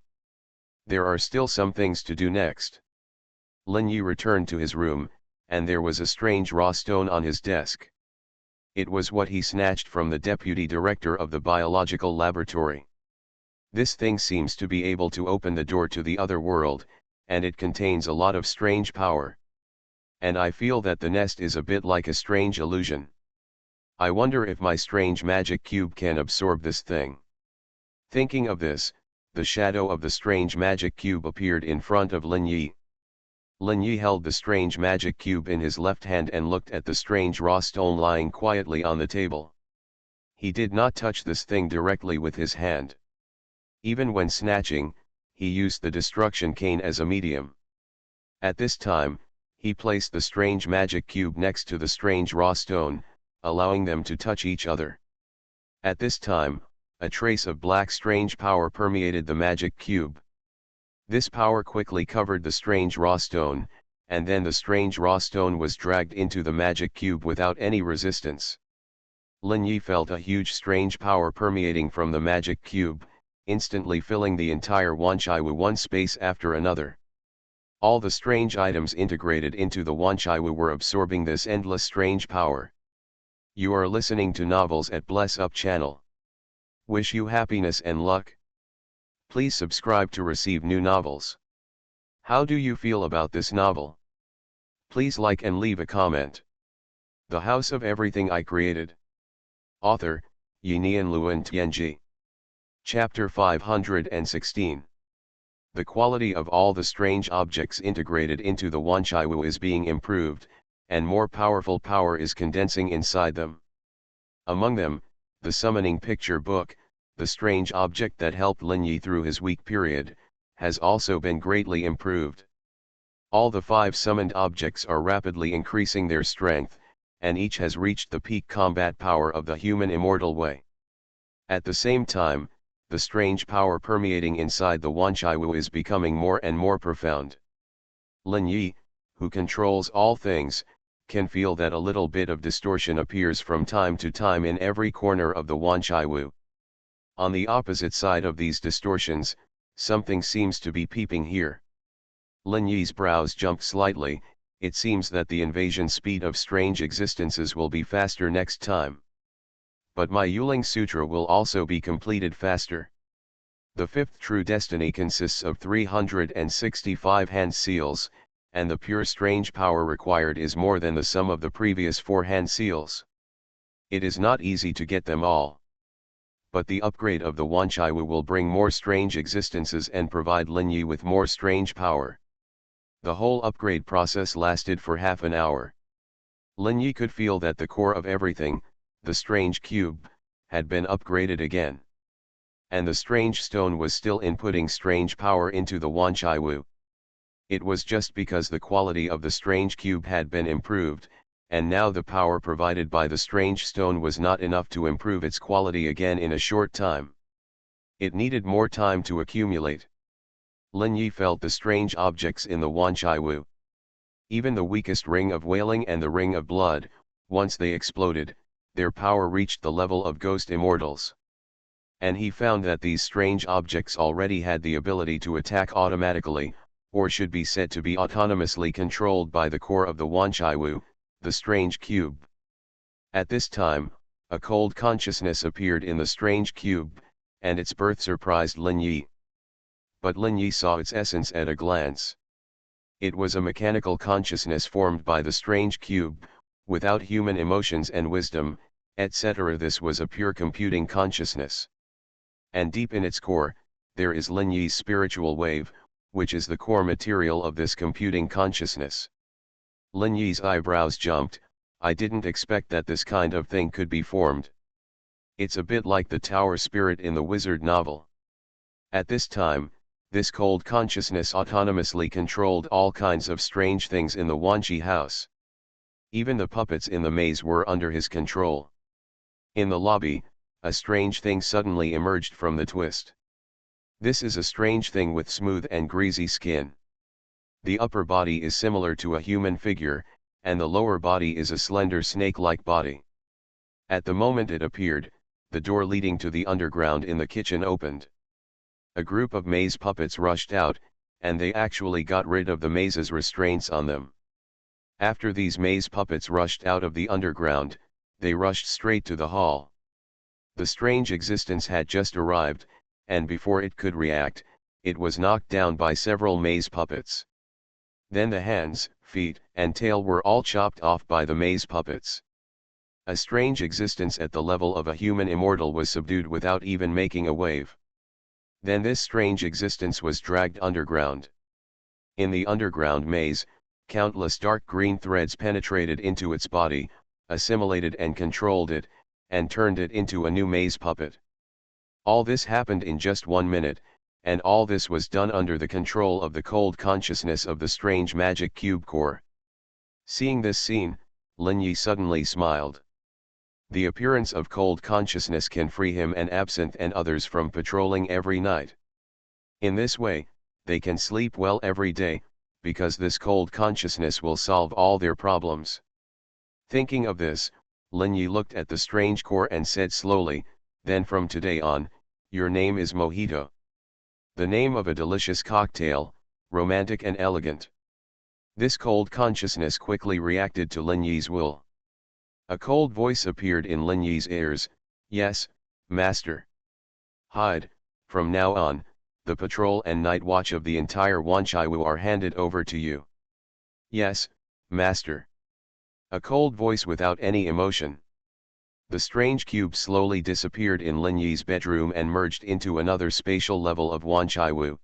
There are still some things to do next. Lin Yi returned to his room, and there was a strange raw stone on his desk. It was what he snatched from the deputy director of the biological laboratory. This thing seems to be able to open the door to the other world, and it contains a lot of strange power. And I feel that the nest is a bit like a strange illusion. I wonder if my strange magic cube can absorb this thing. Thinking of this, the shadow of the strange magic cube appeared in front of Lin Yi. Lin Yi held the strange magic cube in his left hand and looked at the strange raw stone lying quietly on the table. He did not touch this thing directly with his hand. Even when snatching, he used the destruction cane as a medium. At this time, he placed the strange magic cube next to the strange raw stone, allowing them to touch each other. At this time, A trace of black strange power permeated the magic cube. This power quickly covered the strange raw stone, and then the strange raw stone was dragged into the magic cube without any resistance. Lin Yi felt a huge strange power permeating from the magic cube, instantly filling the entire Wanchaiwu one space after another. All the strange items integrated into the Wanchaiwu were absorbing this endless strange power. You are listening to Novels at Bless Up channel. Wish you happiness and luck. Please subscribe to receive new novels. How do you feel about this novel? Please like and leave a comment. The House of Everything I Created. Author, Yinian Luan Tianji. Chapter 516. The quality of all the strange objects integrated into the Wanchaiwu is being improved, and more powerful power is condensing inside them. Among them, the summoning picture book, the strange object that helped Lin Yi through his weak period, has also been greatly improved. All the 5 summoned objects are rapidly increasing their strength, and each has reached the peak combat power of the human immortal way. At the same time, the strange power permeating inside the Wanchaiwu is becoming more and more profound. Lin Yi, who controls all things, can feel that a little bit of distortion appears from time to time in every corner of the Wanchaiwu. On the opposite side of these distortions, something seems to be peeping here. Lin Yi's brows jumped slightly. It seems that the invasion speed of strange existences will be faster next time. But my Yuling Sutra will also be completed faster. The 5th true destiny consists of 365 hand seals, and the pure strange power required is more than the sum of the previous 4 hand seals. It is not easy to get them all. But the upgrade of the Wanchaiwu will bring more strange existences and provide Lin Yi with more strange power. The whole upgrade process lasted for half an hour. Lin Yi could feel that the core of everything, the strange cube, had been upgraded again. And the strange stone was still inputting strange power into the Wanchaiwu. It was just because the quality of the strange cube had been improved, and now the power provided by the strange stone was not enough to improve its quality again in a short time. It needed more time to accumulate. Lin Yi felt the strange objects in the Wanchaiwu. Even the weakest ring of wailing and the ring of blood, once they exploded, their power reached the level of ghost immortals. And he found that these strange objects already had the ability to attack automatically, or should be said to be autonomously controlled by the core of the Wanchaiwu, the strange cube. At this time, a cold consciousness appeared in the strange cube, and its birth surprised Lin Yi. But Lin Yi saw its essence at a glance. It was a mechanical consciousness formed by the strange cube, without human emotions and wisdom, etc. This was a pure computing consciousness. And deep in its core, there is Lin Yi's spiritual wave, which is the core material of this computing consciousness. Lin Yi's eyebrows jumped. I didn't expect that this kind of thing could be formed. It's a bit like the tower spirit in the wizard novel. At this time, this cold consciousness autonomously controlled all kinds of strange things in the Wanchi house. Even the puppets in the maze were under his control. In the lobby, a strange thing suddenly emerged from the twist. This is a strange thing with smooth and greasy skin. The upper body is similar to a human figure, and the lower body is a slender snake-like body. At the moment it appeared, the door leading to the underground in the kitchen opened. A group of maze puppets rushed out, and they actually got rid of the maze's restraints on them. After these maze puppets rushed out of the underground, they rushed straight to the hall. The strange existence had just arrived, and before it could react, it was knocked down by several maze puppets. Then the hands, feet, and tail were all chopped off by the maze puppets. A strange existence at the level of a human immortal was subdued without even making a wave. Then this strange existence was dragged underground. In the underground maze, countless dark green threads penetrated into its body, assimilated and controlled it, and turned it into a new maze puppet. All this happened in just 1 minute, and all this was done under the control of the cold consciousness of the strange magic cube core. Seeing this scene, Lin Yi suddenly smiled. The appearance of cold consciousness can free him and Absinthe and others from patrolling every night. In this way, they can sleep well every day, because this cold consciousness will solve all their problems. Thinking of this, Lin Yi looked at the strange core and said slowly, "Then from today on, your name is Mojito." The name of a delicious cocktail, romantic and elegant. This cold consciousness quickly reacted to Lin Yi's will. A cold voice appeared in Lin Yi's ears, "Yes, master. Hide, from now on, the patrol and night watch of the entire Wanchaiwu are handed over to you." "Yes, master." A cold voice without any emotion. The strange cube slowly disappeared in Lin Yi's bedroom and merged into another spatial level of Wanchaiwu.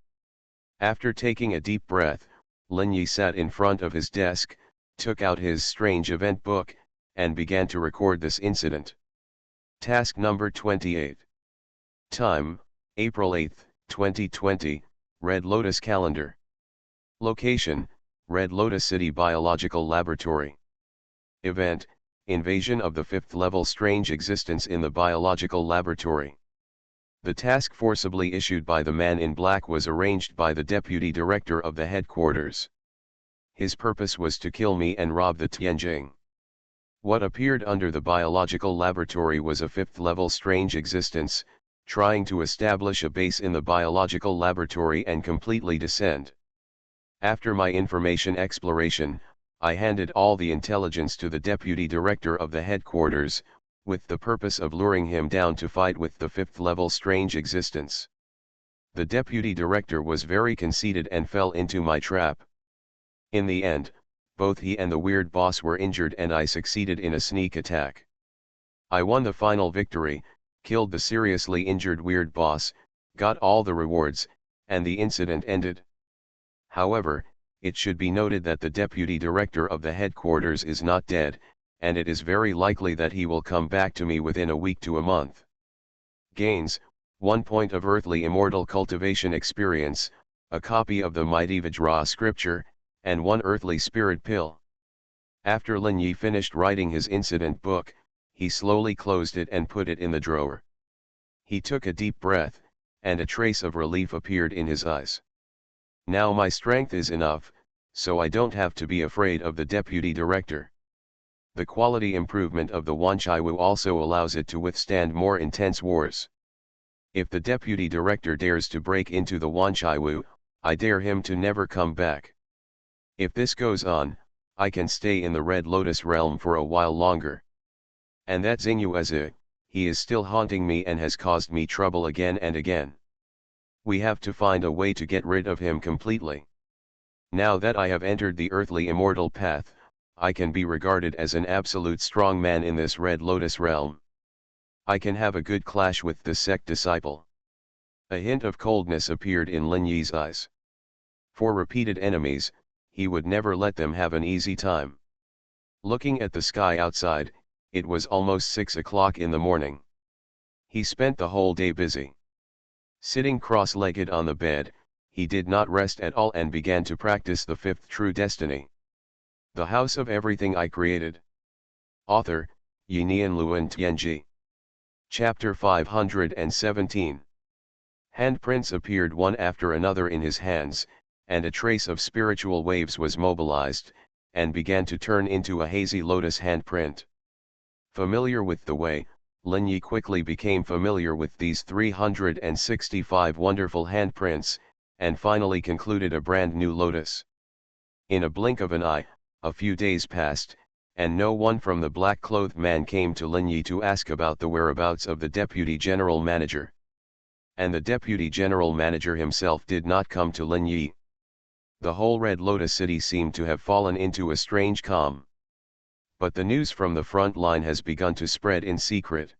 After taking a deep breath, Lin Yi sat in front of his desk, took out his strange event book, and began to record this incident. Task number 28. Time, April 8, 2020, Red Lotus Calendar. Location, Red Lotus City Biological Laboratory. Event, Invasion of the Fifth Level Strange Existence in the Biological Laboratory. The task forcibly issued by the man in black was arranged by the Deputy Director of the headquarters. His purpose was to kill me and rob the Tianjing. What appeared under the biological laboratory was a fifth-level strange existence, trying to establish a base in the biological laboratory and completely descend. After my information exploration, I handed all the intelligence to the Deputy Director of the headquarters, with the purpose of luring him down to fight with the fifth-level strange existence. The Deputy Director was very conceited and fell into my trap. In the end, both he and the weird boss were injured and I succeeded in a sneak attack. I won the final victory, killed the seriously injured weird boss, got all the rewards, and the incident ended. However, it should be noted that the Deputy Director of the headquarters is not dead, and it is very likely that he will come back to me within a week to a month. Gains, 1 point of earthly immortal cultivation experience, a copy of the mighty Vajra scripture, and 1 earthly spirit pill. After Lin Yi finished writing his incident book, he slowly closed it and put it in the drawer. He took a deep breath, and a trace of relief appeared in his eyes. Now my strength is enough, so I don't have to be afraid of the Deputy Director. The quality improvement of the Wanchaiwu also allows it to withstand more intense wars. If the Deputy Director dares to break into the Wanchaiwu, I dare him to never come back. If this goes on, I can stay in the Red Lotus realm for a while longer. And that Xingyueze, he is still haunting me and has caused me trouble again and again. We have to find a way to get rid of him completely. Now that I have entered the earthly immortal path, I can be regarded as an absolute strong man in this Red Lotus realm. I can have a good clash with the sect disciple. A hint of coldness appeared in Lin Yi's eyes. For repeated enemies, he would never let them have an easy time. Looking at the sky outside, it was almost 6 o'clock in the morning. He spent the whole day busy. Sitting cross-legged on the bed, he did not rest at all and began to practice the fifth true destiny. The House of Everything I Created. Author, Yinian Luan Tianji. Chapter 517. Handprints appeared one after another in his hands, and a trace of spiritual waves was mobilized, and began to turn into a hazy lotus handprint. Familiar with the way, Lin Yi quickly became familiar with these 365 wonderful handprints, and finally concluded a brand new lotus. In a blink of an eye, a few days passed, and no one from the black-clothed man came to Lin Yi to ask about the whereabouts of the Deputy General Manager. And the Deputy General Manager himself did not come to Lin Yi. The whole Red Lotus city seemed to have fallen into a strange calm. But the news from the front line has begun to spread in secret.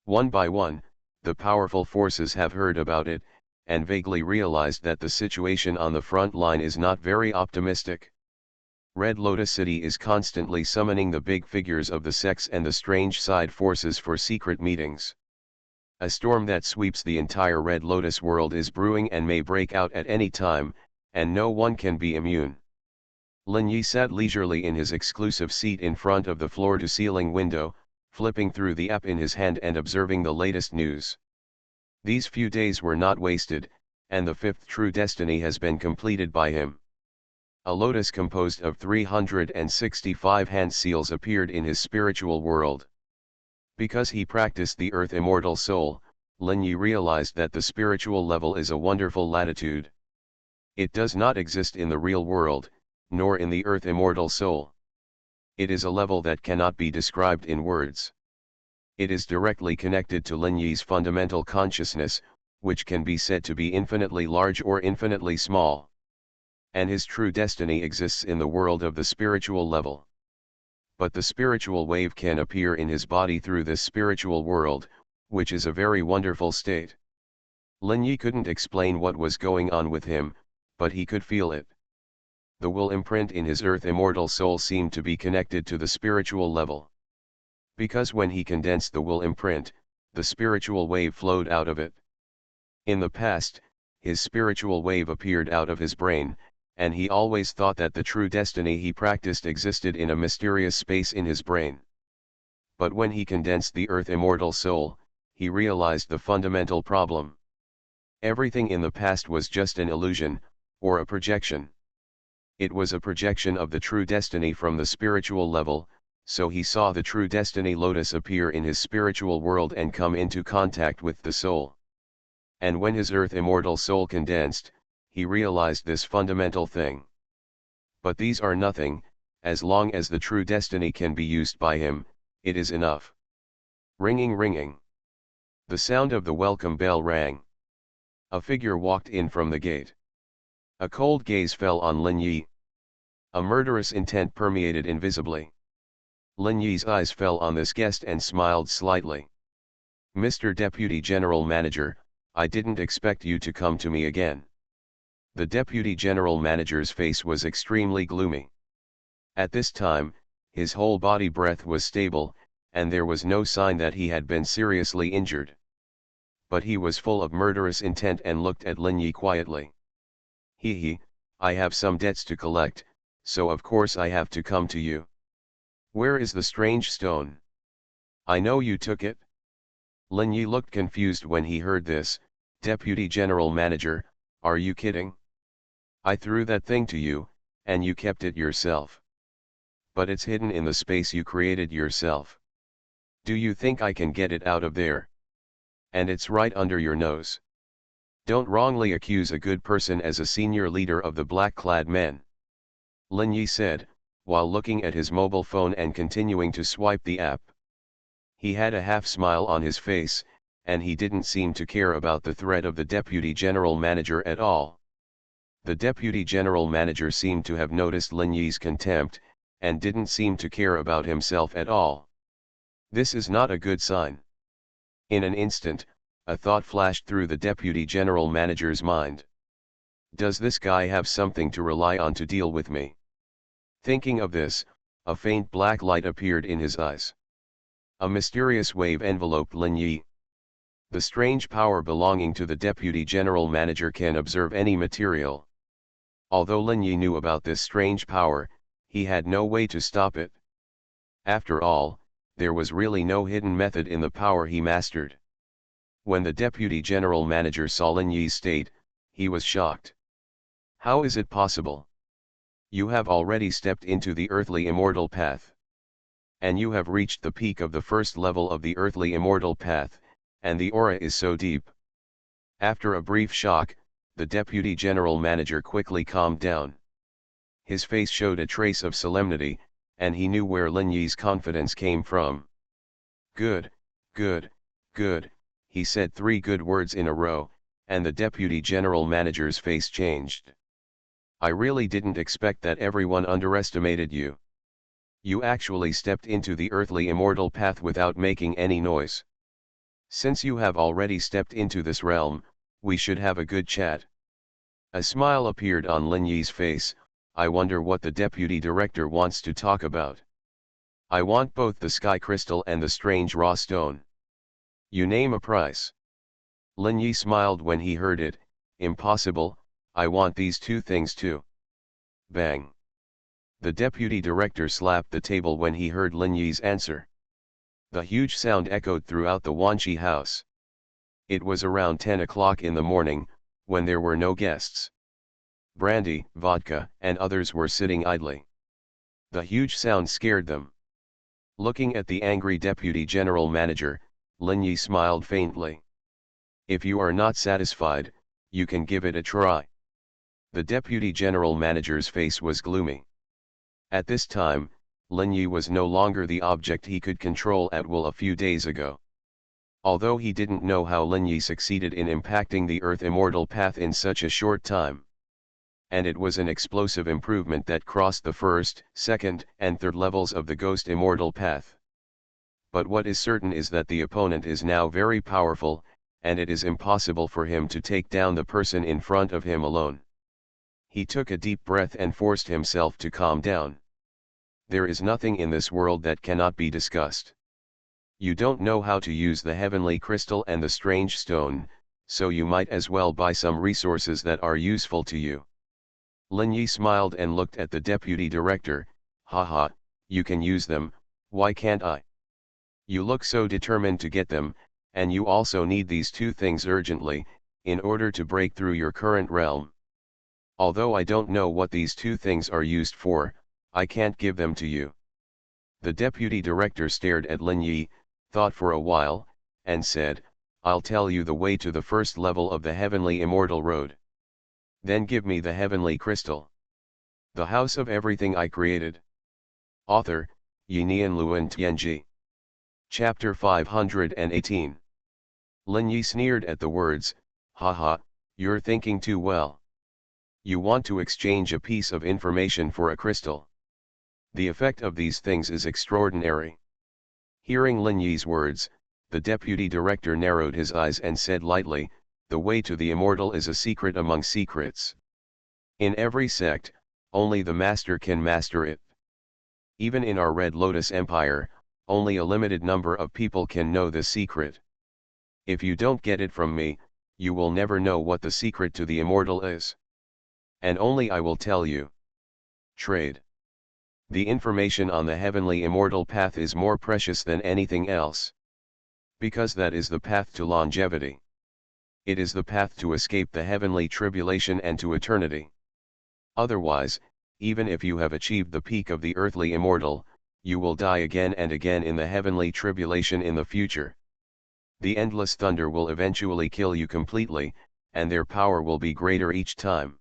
One by one, the powerful forces have heard about it, and vaguely realized that the situation on the front line is not very optimistic. Red Lotus City is constantly summoning the big figures of the sects and the strange side forces for secret meetings. A storm that sweeps the entire Red Lotus world is brewing and may break out at any time, and no one can be immune. Lin Yi sat leisurely in his exclusive seat in front of the floor-to-ceiling window, flipping through the app in his hand and observing the latest news. These few days were not wasted, and the fifth true destiny has been completed by him. A lotus composed of 365 hand seals appeared in his spiritual world. Because he practiced the earth immortal soul, Lin Yi realized that the spiritual level is a wonderful latitude. It does not exist in the real world, nor in the earth immortal soul. It is a level that cannot be described in words. It is directly connected to Lin Yi's fundamental consciousness, which can be said to be infinitely large or infinitely small. And his true destiny exists in the world of the spiritual level. But the spiritual wave can appear in his body through this spiritual world, which is a very wonderful state. Lin Yi couldn't explain what was going on with him, but he could feel it. The will imprint in his earth immortal soul seemed to be connected to the spiritual level. Because when he condensed the will imprint, the spiritual wave flowed out of it. In the past, his spiritual wave appeared out of his brain, and he always thought that the true destiny he practiced existed in a mysterious space in his brain. But when he condensed the earth immortal soul, he realized the fundamental problem. Everything in the past was just an illusion, or a projection. It was a projection of the true destiny from the spiritual level, so he saw the true destiny lotus appear in his spiritual world and come into contact with the soul. And when his earth immortal soul condensed, he realized this fundamental thing. But these are nothing, as long as the true destiny can be used by him, it is enough. Ringing, ringing. The sound of the welcome bell rang. A figure walked in from the gate. A cold gaze fell on Lin Yi. A murderous intent permeated invisibly. Lin Yi's eyes fell on this guest and smiled slightly. "Mr. Deputy General Manager, I didn't expect you to come to me again." The Deputy General Manager's face was extremely gloomy. At this time, his whole body breath was stable, and there was no sign that he had been seriously injured. But he was full of murderous intent and looked at Lin Yi quietly. He, I have some debts to collect, so of course I have to come to you. Where is the strange stone? I know you took it." Lin Yi looked confused when he heard this. "Deputy General Manager, are you kidding? I threw that thing to you, and you kept it yourself. But it's hidden in the space you created yourself. Do you think I can get it out of there? And it's right under your nose. Don't wrongly accuse a good person as a senior leader of the black-clad men," Lin Yi said, while looking at his mobile phone and continuing to swipe the app. He had a half-smile on his face, and he didn't seem to care about the threat of the Deputy General Manager at all. The Deputy General Manager seemed to have noticed Lin Yi's contempt, and didn't seem to care about himself at all. This is not a good sign. In an instant, a thought flashed through the Deputy General Manager's mind. Does this guy have something to rely on to deal with me? Thinking of this, a faint black light appeared in his eyes. A mysterious wave enveloped Lin Yi. The strange power belonging to the Deputy General Manager can observe any material. Although Lin Yi knew about this strange power, he had no way to stop it. After all, there was really no hidden method in the power he mastered. When the Deputy General Manager saw Lin Yi's state, he was shocked. "How is it possible? You have already stepped into the earthly immortal path. And you have reached the peak of the first level of the earthly immortal path, and the aura is so deep." After a brief shock, the Deputy General Manager quickly calmed down. His face showed a trace of solemnity, and he knew where Lin Yi's confidence came from. "Good, good, good," he said 3 good words in a row, and the Deputy General Manager's face changed. "I really didn't expect that. Everyone underestimated you. You actually stepped into the earthly immortal path without making any noise. Since you have already stepped into this realm, we should have a good chat." A smile appeared on Lin Yi's face. "I wonder what the Deputy Director wants to talk about. I want both the sky crystal and the strange raw stone. You name a price." Lin Yi smiled when he heard it. "Impossible, I want these 2 things too." Bang! The Deputy Director slapped the table when he heard Lin Yi's answer. The huge sound echoed throughout the Wanqi house. It was around 10 o'clock in the morning, when there were no guests. Brandy, vodka, and others were sitting idly. The huge sound scared them. Looking at the angry deputy general manager, Lin Yi smiled faintly. If you are not satisfied, you can give it a try. The deputy general manager's face was gloomy. At this time, Lin Yi was no longer the object he could control at will a few days ago. Although he didn't know how Lin Yi succeeded in impacting the Earth Immortal path in such a short time. And it was an explosive improvement that crossed the first, second, and third levels of the Ghost Immortal path. But what is certain is that the opponent is now very powerful, and it is impossible for him to take down the person in front of him alone. He took a deep breath and forced himself to calm down. There is nothing in this world that cannot be discussed. You don't know how to use the heavenly crystal and the strange stone, so you might as well buy some resources that are useful to you. Lin Yi smiled and looked at the deputy director. Haha, you can use them, why can't I? You look so determined to get them, and you also need these two things urgently, in order to break through your current realm. Although I don't know what these two things are used for, I can't give them to you. The deputy director stared at Lin Yi, thought for a while, and said, I'll tell you the way to the first level of the heavenly immortal road. Then give me the heavenly crystal. The house of everything I created. Author, Yinian Luan Tianji. Chapter 518. Lin Yi sneered at the words, haha, you're thinking too well. You want to exchange a piece of information for a crystal. The effect of these things is extraordinary. Hearing Lin Yi's words, the deputy director narrowed his eyes and said lightly, the way to the immortal is a secret among secrets. In every sect, only the master can master it. Even in our Red Lotus Empire, only a limited number of people can know this secret. If you don't get it from me, you will never know what the secret to the immortal is. And only I will tell you. Trade. The information on the heavenly immortal path is more precious than anything else. Because that is the path to longevity. It is the path to escape the heavenly tribulation and to eternity. Otherwise, even if you have achieved the peak of the earthly immortal, you will die again and again in the heavenly tribulation in the future. The endless thunder will eventually kill you completely, and their power will be greater each time.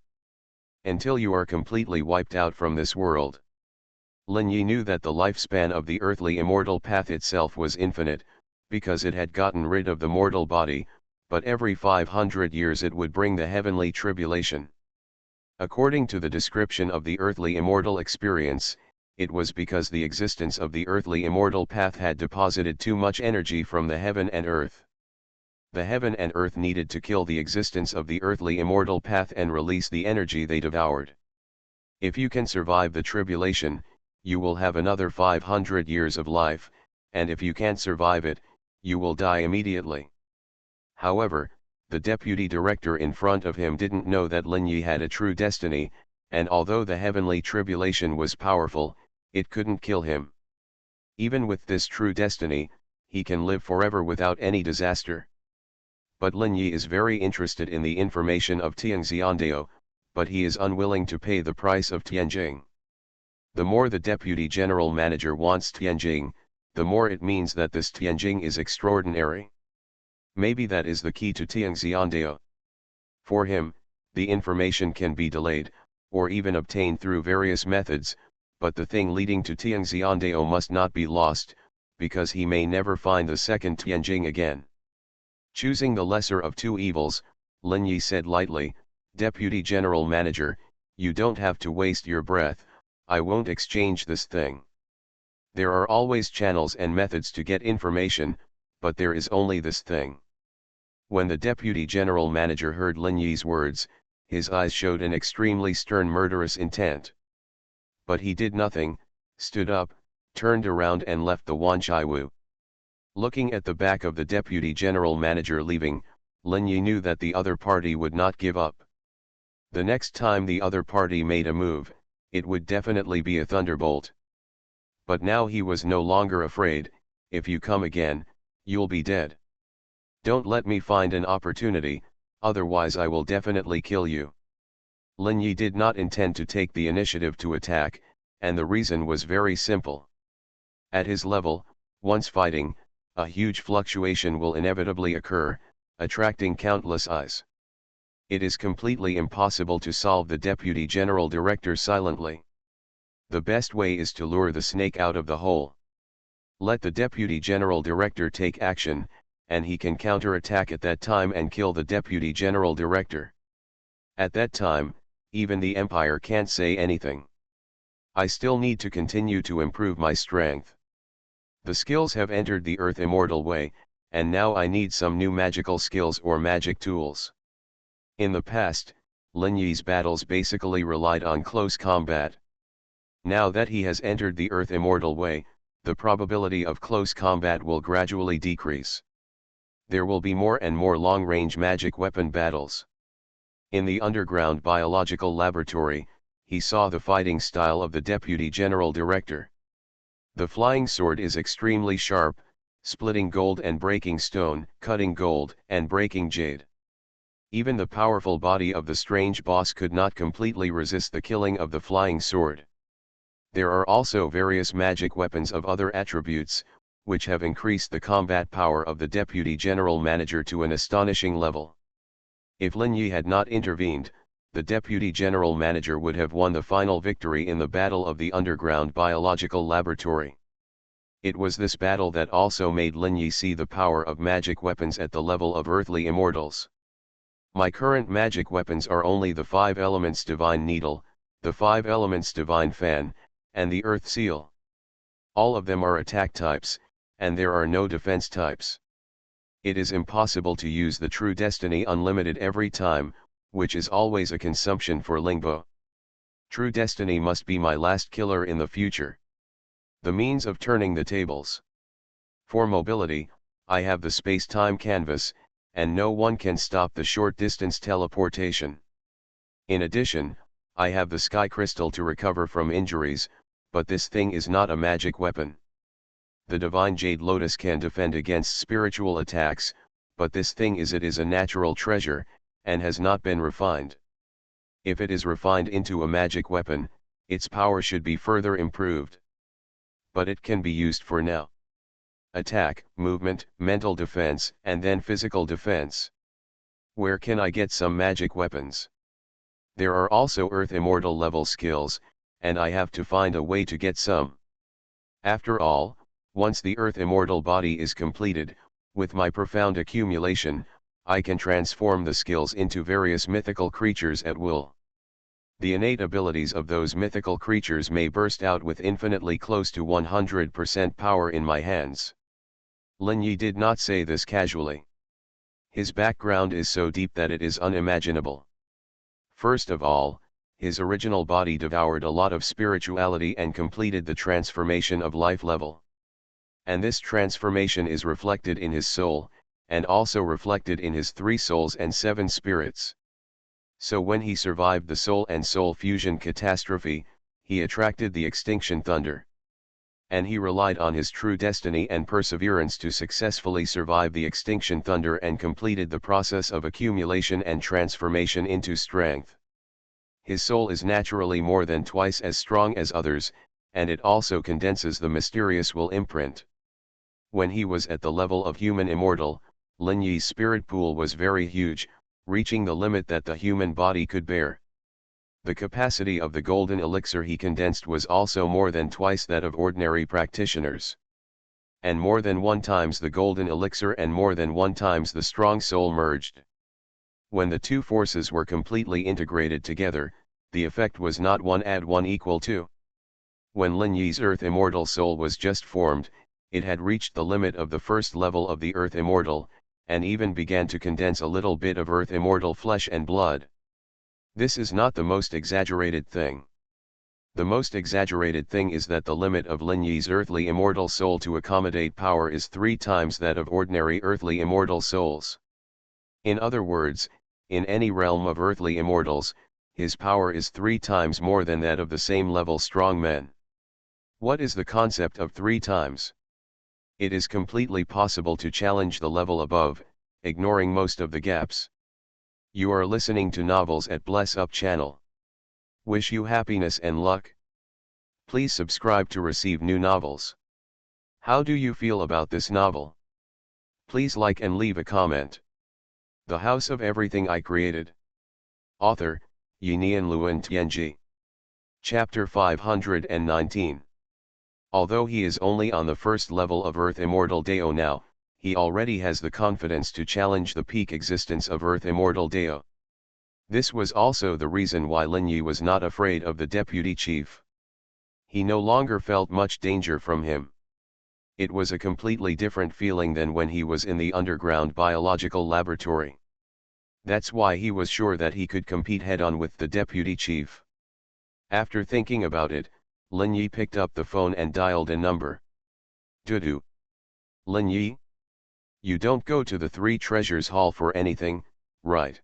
Until you are completely wiped out from this world. Lin Yi knew that the lifespan of the earthly immortal path itself was infinite, because it had gotten rid of the mortal body, but every 500 years it would bring the heavenly tribulation. According to the description of the earthly immortal experience, it was because the existence of the earthly immortal path had deposited too much energy from the heaven and earth. The heaven and earth needed to kill the existence of the earthly immortal path and release the energy they devoured. If you can survive the tribulation, you will have another 500 years of life, and if you can't survive it, you will die immediately. However, the deputy director in front of him didn't know that Lin Yi had a true destiny, and although the heavenly tribulation was powerful, it couldn't kill him. Even with this true destiny, he can live forever without any disaster. But Lin Yi is very interested in the information of Tianxiandao, but he is unwilling to pay the price of Tianjing. The more the deputy general manager wants Tianjing, the more it means that this Tianjing is extraordinary. Maybe that is the key to Tianxiandao. For him, the information can be delayed, or even obtained through various methods, but the thing leading to Tianxiandao must not be lost, because he may never find the second Tianjing again. Choosing the lesser of two evils, Lin Yi said lightly, Deputy General Manager, you don't have to waste your breath, I won't exchange this thing. There are always channels and methods to get information, but there is only this thing. When the Deputy General Manager heard Lin Yi's words, his eyes showed an extremely stern murderous intent. But he did nothing, stood up, turned around and left the Wanchaiwu. Looking at the back of the Deputy General Manager leaving, Lin Yi knew that the other party would not give up. The next time the other party made a move, it would definitely be a thunderbolt. But now he was no longer afraid, if you come again, you'll be dead. Don't let me find an opportunity, otherwise I will definitely kill you. Lin Yi did not intend to take the initiative to attack, and the reason was very simple. At his level, once fighting, a huge fluctuation will inevitably occur, attracting countless eyes. It is completely impossible to solve the Deputy General Director silently. The best way is to lure the snake out of the hole. Let the Deputy General Director take action, and he can counterattack at that time and kill the Deputy General Director. At that time, even the Empire can't say anything. I still need to continue to improve my strength. The skills have entered the Earth Immortal way, and now I need some new magical skills or magic tools. In the past, Lin Yi's battles basically relied on close combat. Now that he has entered the Earth Immortal way, the probability of close combat will gradually decrease. There will be more and more long-range magic weapon battles. In the underground biological laboratory, he saw the fighting style of the Deputy General Director. The flying sword is extremely sharp, splitting gold and breaking stone, cutting gold and breaking jade. Even the powerful body of the strange boss could not completely resist the killing of the flying sword. There are also various magic weapons of other attributes, which have increased the combat power of the Deputy General Manager to an astonishing level. If Lin Yi had not intervened, the Deputy General Manager would have won the final victory in the battle of the underground biological laboratory. It was this battle that also made Lin Yi see the power of magic weapons at the level of earthly immortals. My current magic weapons are only the 5 elements Divine Needle, the 5 elements Divine Fan, and the Earth Seal. All of them are attack types, and there are no defense types. It is impossible to use the True Destiny Unlimited every time, which is always a consumption for Lingbo. True Destiny must be my last killer in the future. The means of turning the tables. For mobility, I have the space-time canvas, and no one can stop the short-distance teleportation. In addition, I have the sky crystal to recover from injuries, but this thing is not a magic weapon. The divine jade lotus can defend against spiritual attacks, but this thing is a natural treasure, and has not been refined. If it is refined into a magic weapon, its power should be further improved. But it can be used for now. Attack, movement, mental defense, and then physical defense. Where can I get some magic weapons? There are also Earth Immortal level skills, and I have to find a way to get some. After all, once the Earth Immortal body is completed, with my profound accumulation, I can transform the skills into various mythical creatures at will. The innate abilities of those mythical creatures may burst out with infinitely close to 100% power in my hands. Lin Yi did not say this casually. His background is so deep that it is unimaginable. First of all, his original body devoured a lot of spirituality and completed the transformation of life level. And this transformation is reflected in his soul, and also reflected in his 3 souls and 7 spirits. So when he survived the soul and soul fusion catastrophe, he attracted the extinction thunder. And he relied on his true destiny and perseverance to successfully survive the extinction thunder and completed the process of accumulation and transformation into strength. His soul is naturally more than twice as strong as others, and it also condenses the mysterious will imprint. When he was at the level of human immortal, Lin Yi's spirit pool was very huge, reaching the limit that the human body could bear. The capacity of the golden elixir he condensed was also more than twice that of ordinary practitioners. And more than 1 times the golden elixir and more than 1 times the strong soul merged. When the 2 forces were completely integrated together, the effect was not 1 + 1 = 2. When Lin Yi's Earth Immortal soul was just formed, it had reached the limit of the first level of the Earth Immortal, and even began to condense a little bit of Earth Immortal flesh and blood. This is not the most exaggerated thing. The most exaggerated thing is that the limit of Lin Yi's earthly immortal soul to accommodate power is 3 times that of ordinary earthly immortal souls. In other words, in any realm of earthly immortals, his power is 3 times more than that of the same level strong men. What is the concept of 3 times? It is completely possible to challenge the level above, ignoring most of the gaps. You are listening to novels at Bless Up channel. Wish you happiness and luck. Please subscribe to receive new novels. How do you feel about this novel? Please like and leave a comment. The House of Everything I Created. Author, Yinian Luan Tianji. Chapter 519. Although he is only on the first level of Earth Immortal Dao now, he already has the confidence to challenge the peak existence of Earth Immortal Dao. This was also the reason why Lin Yi was not afraid of the deputy chief. He no longer felt much danger from him. It was a completely different feeling than when he was in the underground biological laboratory. That's why he was sure that he could compete head-on with the deputy chief. After thinking about it, Lin Yi picked up the phone and dialed a number. Dudu. Lin Yi? You don't go to the Three Treasures Hall for anything, right?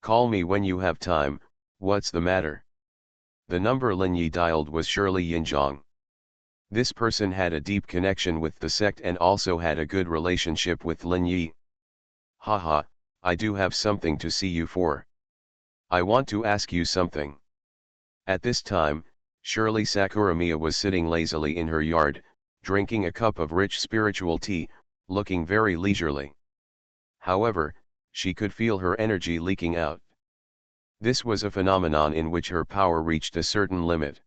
Call me when you have time. What's the matter? The number Lin Yi dialed was Shirley Yinzhong. This person had a deep connection with the sect and also had a good relationship with Lin Yi. Haha, I do have something to see you for. I want to ask you something. At this time, Shirley Sakuramiya was sitting lazily in her yard, drinking a cup of rich spiritual tea, looking very leisurely. However, she could feel her energy leaking out. This was a phenomenon in which her power reached a certain limit.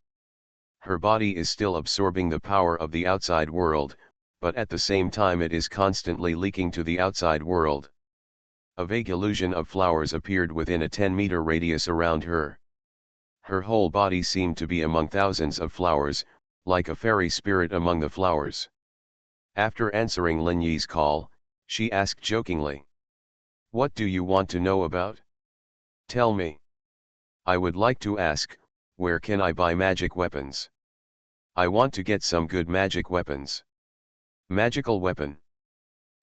Her body is still absorbing the power of the outside world, but at the same time it is constantly leaking to the outside world. A vague illusion of flowers appeared within a 10-meter radius around her. Her whole body seemed to be among thousands of flowers, like a fairy spirit among the flowers. After answering Lin Yi's call, she asked jokingly, "What do you want to know about? Tell me. I would like to ask, where can I buy magic weapons? I want to get some good magic weapons." Magical weapon.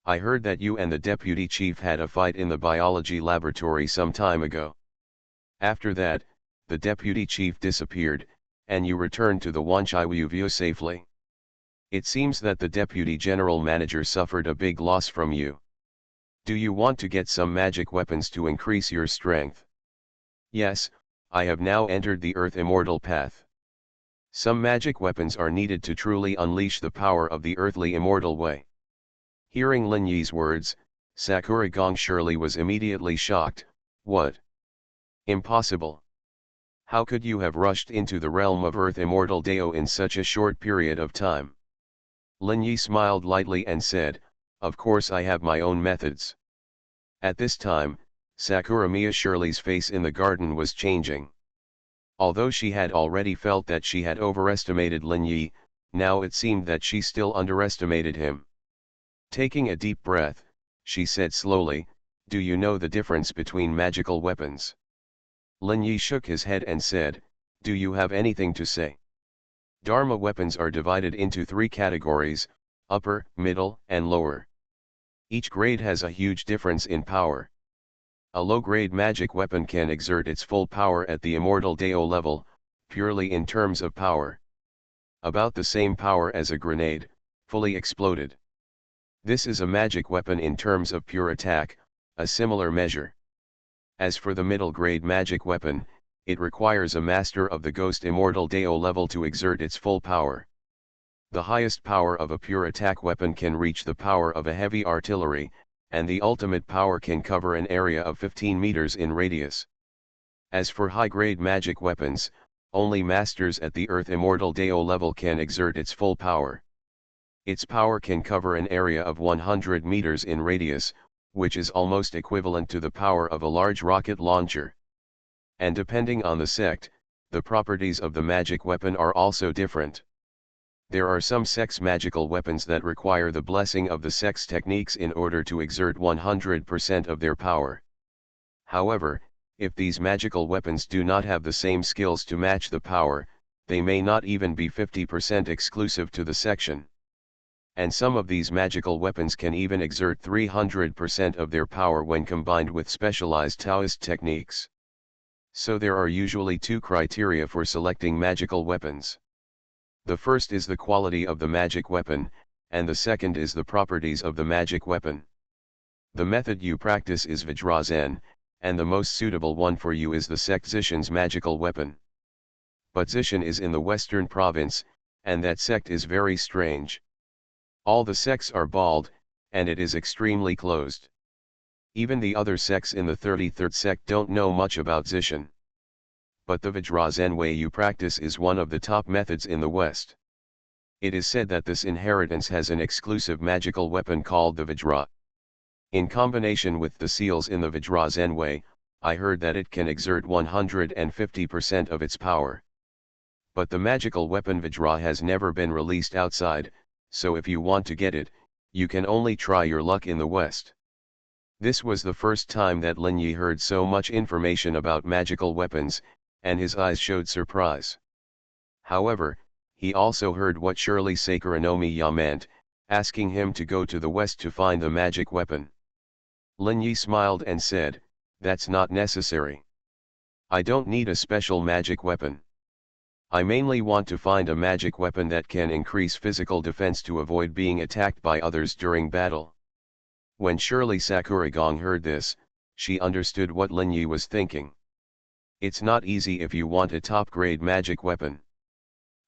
I heard that you and the deputy chief had a fight in the biology laboratory some time ago. After that, the deputy chief disappeared, and you returned to the Wanchai View safely. It seems that the deputy general manager suffered a big loss from you. Do you want to get some magic weapons to increase your strength? Yes, I have now entered the Earth Immortal path. Some magic weapons are needed to truly unleash the power of the earthly immortal way. Hearing Lin Yi's words, Sakura Gong Shirley was immediately shocked. What? Impossible. How could you have rushed into the realm of Earth Immortal Dao in such a short period of time? Lin Yi smiled lightly and said, "Of course I have my own methods." At this time, Sakuramiya Shirley's face in the garden was changing. Although she had already felt that she had overestimated Lin Yi, now it seemed that she still underestimated him. Taking a deep breath, she said slowly, "Do you know the difference between magical weapons?" Lin Yi shook his head and said, "Do you have anything to say?" Dharma weapons are divided into 3 categories, upper, middle, and lower. Each grade has a huge difference in power. A low-grade magic weapon can exert its full power at the Immortal Dao level, purely in terms of power. About the same power as a grenade, fully exploded. This is a magic weapon in terms of pure attack, a similar measure. As for the middle-grade magic weapon, it requires a master of the Ghost Immortal Dao level to exert its full power. The highest power of a pure attack weapon can reach the power of a heavy artillery, and the ultimate power can cover an area of 15 meters in radius. As for high-grade magic weapons, only masters at the Earth Immortal Dao level can exert its full power. Its power can cover an area of 100 meters in radius, which is almost equivalent to the power of a large rocket launcher. And depending on the sect, the properties of the magic weapon are also different. There are some sects' magical weapons that require the blessing of the sect's techniques in order to exert 100% of their power. However, if these magical weapons do not have the same skills to match the power, they may not even be 50% exclusive to the section. And some of these magical weapons can even exert 300% of their power when combined with specialized Taoist techniques. So there are usually 2 criteria for selecting magical weapons. The first is the quality of the magic weapon, and the second is the properties of the magic weapon. The method you practice is Vajra Zen, and the most suitable one for you is the sect Zishan's magical weapon. But Zishan is in the western province, and that sect is very strange. All the sects are bald, and it is extremely closed. Even the other sects in the 33rd sect don't know much about Zishan. But the Vajra Zen way you practice is one of the top methods in the West. It is said that this inheritance has an exclusive magical weapon called the Vajra. In combination with the seals in the Vajra Zen way, I heard that it can exert 150% of its power. But the magical weapon Vajra has never been released outside, so if you want to get it, you can only try your luck in the West. This was the first time that Lin Yi heard so much information about magical weapons, and his eyes showed surprise. However, he also heard what Shirley Sakuranomi Ya meant, asking him to go to the West to find the magic weapon. Lin Yi smiled and said, "That's not necessary. I don't need a special magic weapon. I mainly want to find a magic weapon that can increase physical defense to avoid being attacked by others during battle." When Shirley Sakuragong heard this, she understood what Lin Yi was thinking. It's not easy if you want a top-grade magic weapon.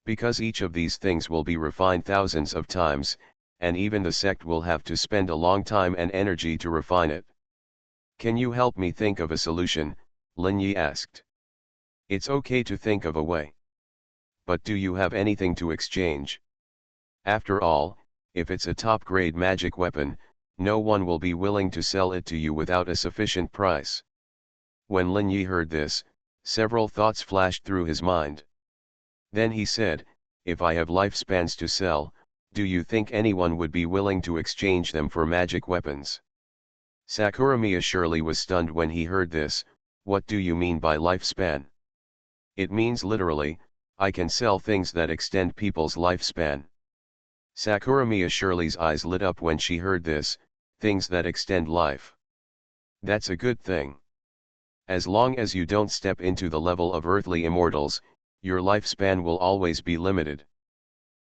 Because each of these things will be refined thousands of times, and even the sect will have to spend a long time and energy to refine it. "Can you help me think of a solution?" Lin Yi asked. "It's okay to think of a way. But do you have anything to exchange? After all, if it's a top-grade magic weapon, no one will be willing to sell it to you without a sufficient price." When Lin Yi heard this, several thoughts flashed through his mind. Then he said, "If I have lifespans to sell, do you think anyone would be willing to exchange them for magic weapons?" Sakuramiya Shirley was stunned when he heard this. "What do you mean by lifespan?" "It means literally, I can sell things that extend people's lifespan." Sakuramiya Shirley's eyes lit up when she heard this, things that extend life. That's a good thing. As long as you don't step into the level of earthly immortals, your lifespan will always be limited.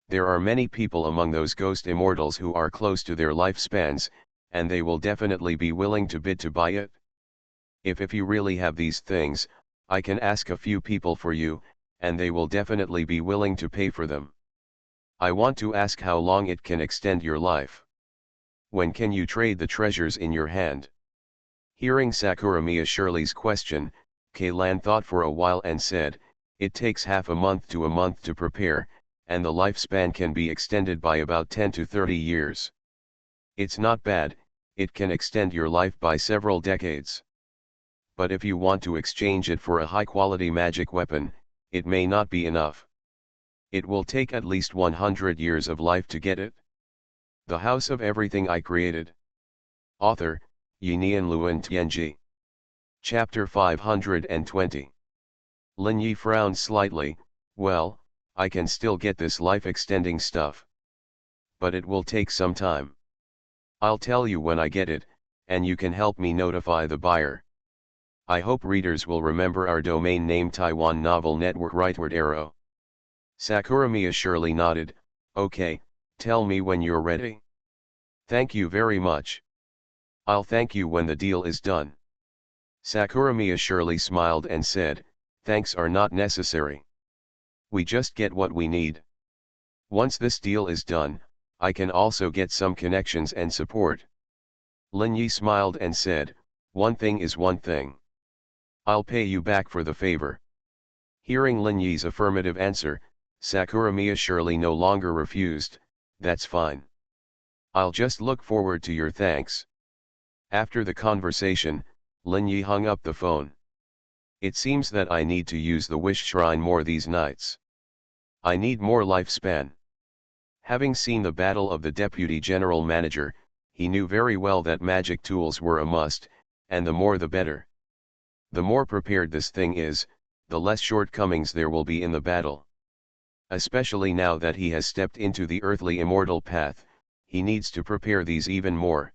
There are many people among those ghost immortals who are close to their lifespans, and they will definitely be willing to bid to buy it. If you really have these things, I can ask a few people for you, and they will definitely be willing to pay for them. I want to ask how long it can extend your life. When can you trade the treasures in your hand?" Hearing Sakuramiya Shirley's question, Kailan thought for a while and said, "It takes half a month to prepare, and the lifespan can be extended by about 10 to 30 years. It's not bad, it can extend your life by several decades. But if you want to exchange it for a high-quality magic weapon, it may not be enough. It will take at least 100 years of life to get it." The House of Everything I Created. Author, Yinian Luan Tianji. Chapter 520. Lin Yi frowned slightly. "Well, I can still get this life-extending stuff. But it will take some time. I'll tell you when I get it, and you can help me notify the buyer. I hope readers will remember our domain name Taiwan Novel Network Rightward Arrow." Sakuramiya Shirley nodded. "Okay, tell me when you're ready." "Thank you very much. I'll thank you when the deal is done." Sakuramiya Shirley smiled and said, "Thanks are not necessary. We just get what we need. Once this deal is done, I can also get some connections and support." Lin Yi smiled and said, "One thing is one thing. I'll pay you back for the favor." Hearing Lin Yi's affirmative answer, Sakuramiya Shirley no longer refused. "That's fine. I'll just look forward to your thanks." After the conversation, Lin Yi hung up the phone. "It seems that I need to use the wish shrine more these nights. I need more lifespan." Having seen the battle of the Deputy General Manager, he knew very well that magic tools were a must, and the more the better. The more prepared this thing is, the less shortcomings there will be in the battle. Especially now that he has stepped into the earthly immortal path, he needs to prepare these even more.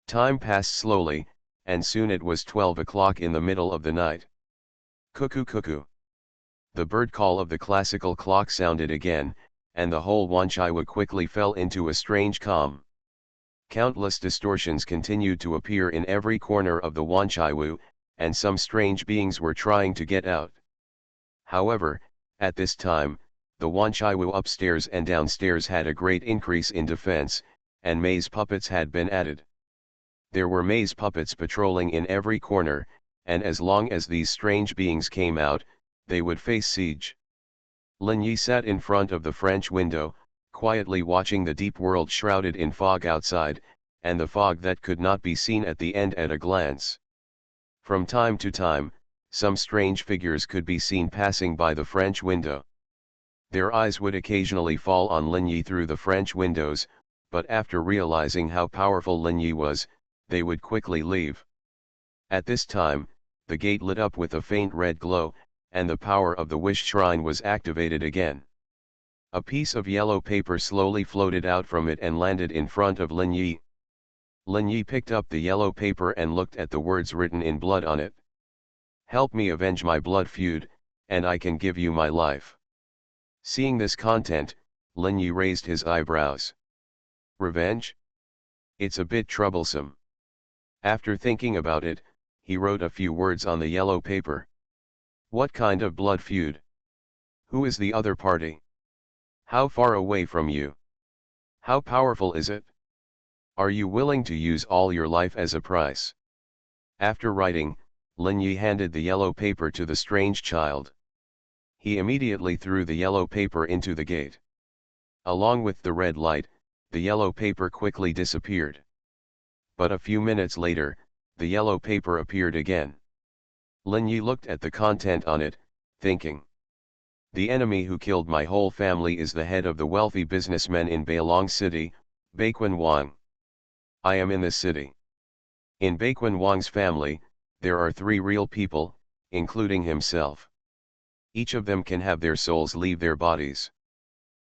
Time passed slowly, and soon it was 12 o'clock in the middle of the night. Cuckoo cuckoo. The bird call of the classical clock sounded again, and the whole Wanchaiwu quickly fell into a strange calm. Countless distortions continued to appear in every corner of the Wanchaiwu, and some strange beings were trying to get out. However, at this time, the Wanchaiwu upstairs and downstairs had a great increase in defense, and maze puppets had been added. There were maze puppets patrolling in every corner, and as long as these strange beings came out, they would face siege. Lin Yi sat in front of the French window, quietly watching the deep world shrouded in fog outside, and the fog that could not be seen at the end at a glance. From time to time, some strange figures could be seen passing by the French window. Their eyes would occasionally fall on Lin Yi through the French windows, but after realizing how powerful Lin Yi was, they would quickly leave. At this time, the gate lit up with a faint red glow, and the power of the wish shrine was activated again. A piece of yellow paper slowly floated out from it and landed in front of Lin Yi. Lin Yi picked up the yellow paper and looked at the words written in blood on it. "Help me avenge my blood feud, and I can give you my life." Seeing this content, Lin Yi raised his eyebrows. Revenge? It's a bit troublesome. After thinking about it, he wrote a few words on the yellow paper. What kind of blood feud? Who is the other party? How far away from you? How powerful is it? Are you willing to use all your life as a price? After writing, Lin Yi handed the yellow paper to the strange child. He immediately threw the yellow paper into the gate. Along with the red light, the yellow paper quickly disappeared. But a few minutes later, the yellow paper appeared again. Lin Yi looked at the content on it, thinking. The enemy who killed my whole family is the head of the wealthy businessmen in Bailong City, Xuanhuan. I am in this city. In Xuanhuan's family, there are 3 real people, including himself. Each of them can have their souls leave their bodies.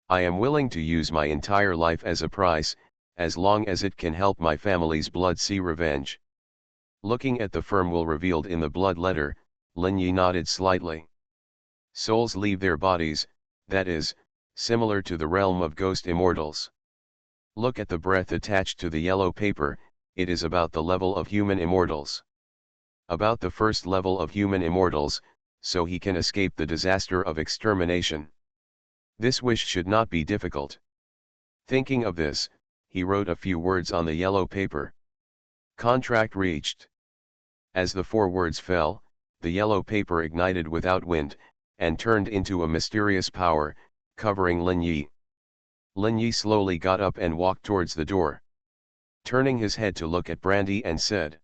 I am willing to use my entire life as a price, as long as it can help my family's blood see revenge. Looking at the formula revealed in the blood letter, Lin Yi nodded slightly. Souls leave their bodies, that is, similar to the realm of ghost immortals. Look at the breath attached to the yellow paper, it is about the level of human immortals. About the first level of human immortals, so he can escape the disaster of extermination. This wish should not be difficult. Thinking of this, he wrote a few words on the yellow paper. Contract reached. As the 4 words fell, the yellow paper ignited without wind, and turned into a mysterious power, covering Lin Yi. Lin Yi slowly got up and walked towards the door. Turning his head to look at Brandy and said,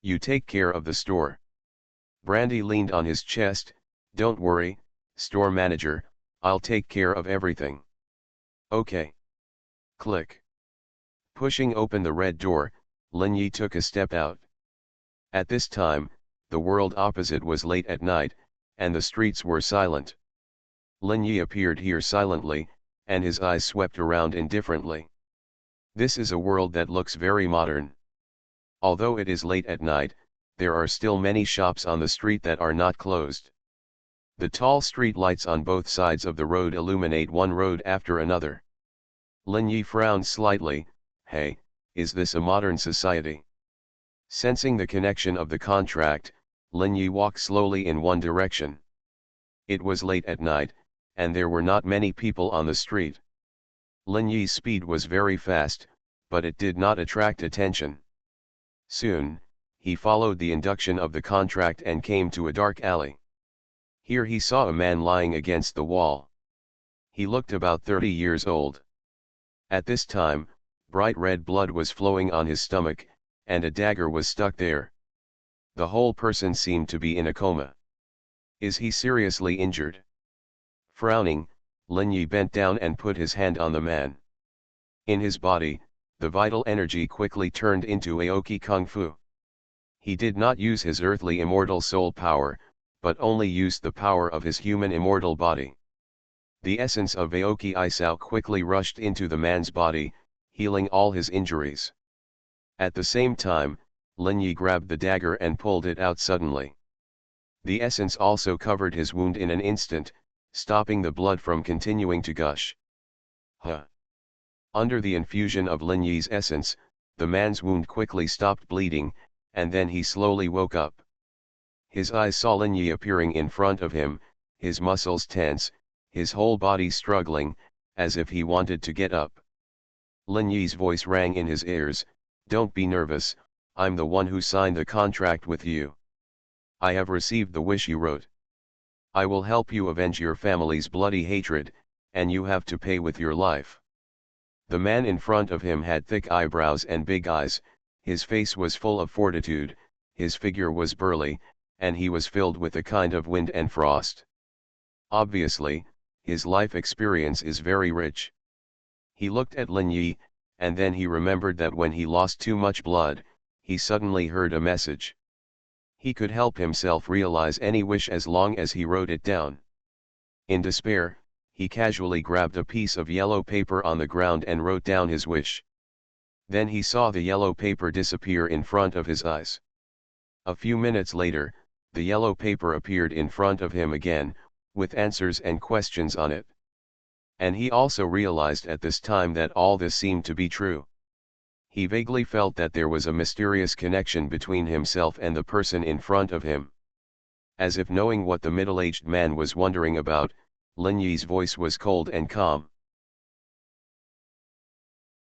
"You take care of the store." Brandy leaned on his chest. "Don't worry, store manager, I'll take care of everything." "Okay." Click. Pushing open the red door, Lin Yi took a step out. At this time, the world opposite was late at night, and the streets were silent. Lin Yi appeared here silently, and his eyes swept around indifferently. This is a world that looks very modern. Although it is late at night, there are still many shops on the street that are not closed. The tall street lights on both sides of the road illuminate one road after another. Lin Yi frowned slightly. Hey, is this a modern society? Sensing the connection of the contract, Lin Yi walked slowly in one direction. It was late at night, and there were not many people on the street. Lin Yi's speed was very fast, but it did not attract attention. Soon, he followed the induction of the contract and came to a dark alley. Here he saw a man lying against the wall. He looked about 30 years old. At this time, bright red blood was flowing on his stomach, and a dagger was stuck there. The whole person seemed to be in a coma. Is he seriously injured? Frowning, Lin Yi bent down and put his hand on the man. In his body, the vital energy quickly turned into Aoki Kung Fu. He did not use his earthly immortal soul power, but only used the power of his human immortal body. The essence of Aoki Isao quickly rushed into the man's body, healing all his injuries. At the same time, Lin Yi grabbed the dagger and pulled it out suddenly. The essence also covered his wound in an instant, stopping the blood from continuing to gush. Huh. Under the infusion of Lin Yi's essence, the man's wound quickly stopped bleeding, and then he slowly woke up. His eyes saw Lin Yi appearing in front of him, his muscles tense, his whole body struggling, as if he wanted to get up. Lin Yi's voice rang in his ears, "Don't be nervous, I'm the one who signed the contract with you. I have received the wish you wrote. I will help you avenge your family's bloody hatred, and you have to pay with your life." The man in front of him had thick eyebrows and big eyes, his face was full of fortitude, his figure was burly, and he was filled with a kind of wind and frost. Obviously, his life experience is very rich. He looked at Lin Yi, and then he remembered that when he lost too much blood, he suddenly heard a message. He could help himself realize any wish as long as he wrote it down. In despair, he casually grabbed a piece of yellow paper on the ground and wrote down his wish. Then he saw the yellow paper disappear in front of his eyes. A few minutes later, the yellow paper appeared in front of him again, with answers and questions on it. And he also realized at this time that all this seemed to be true. He vaguely felt that there was a mysterious connection between himself and the person in front of him. As if knowing what the middle-aged man was wondering about, Lin Yi's voice was cold and calm.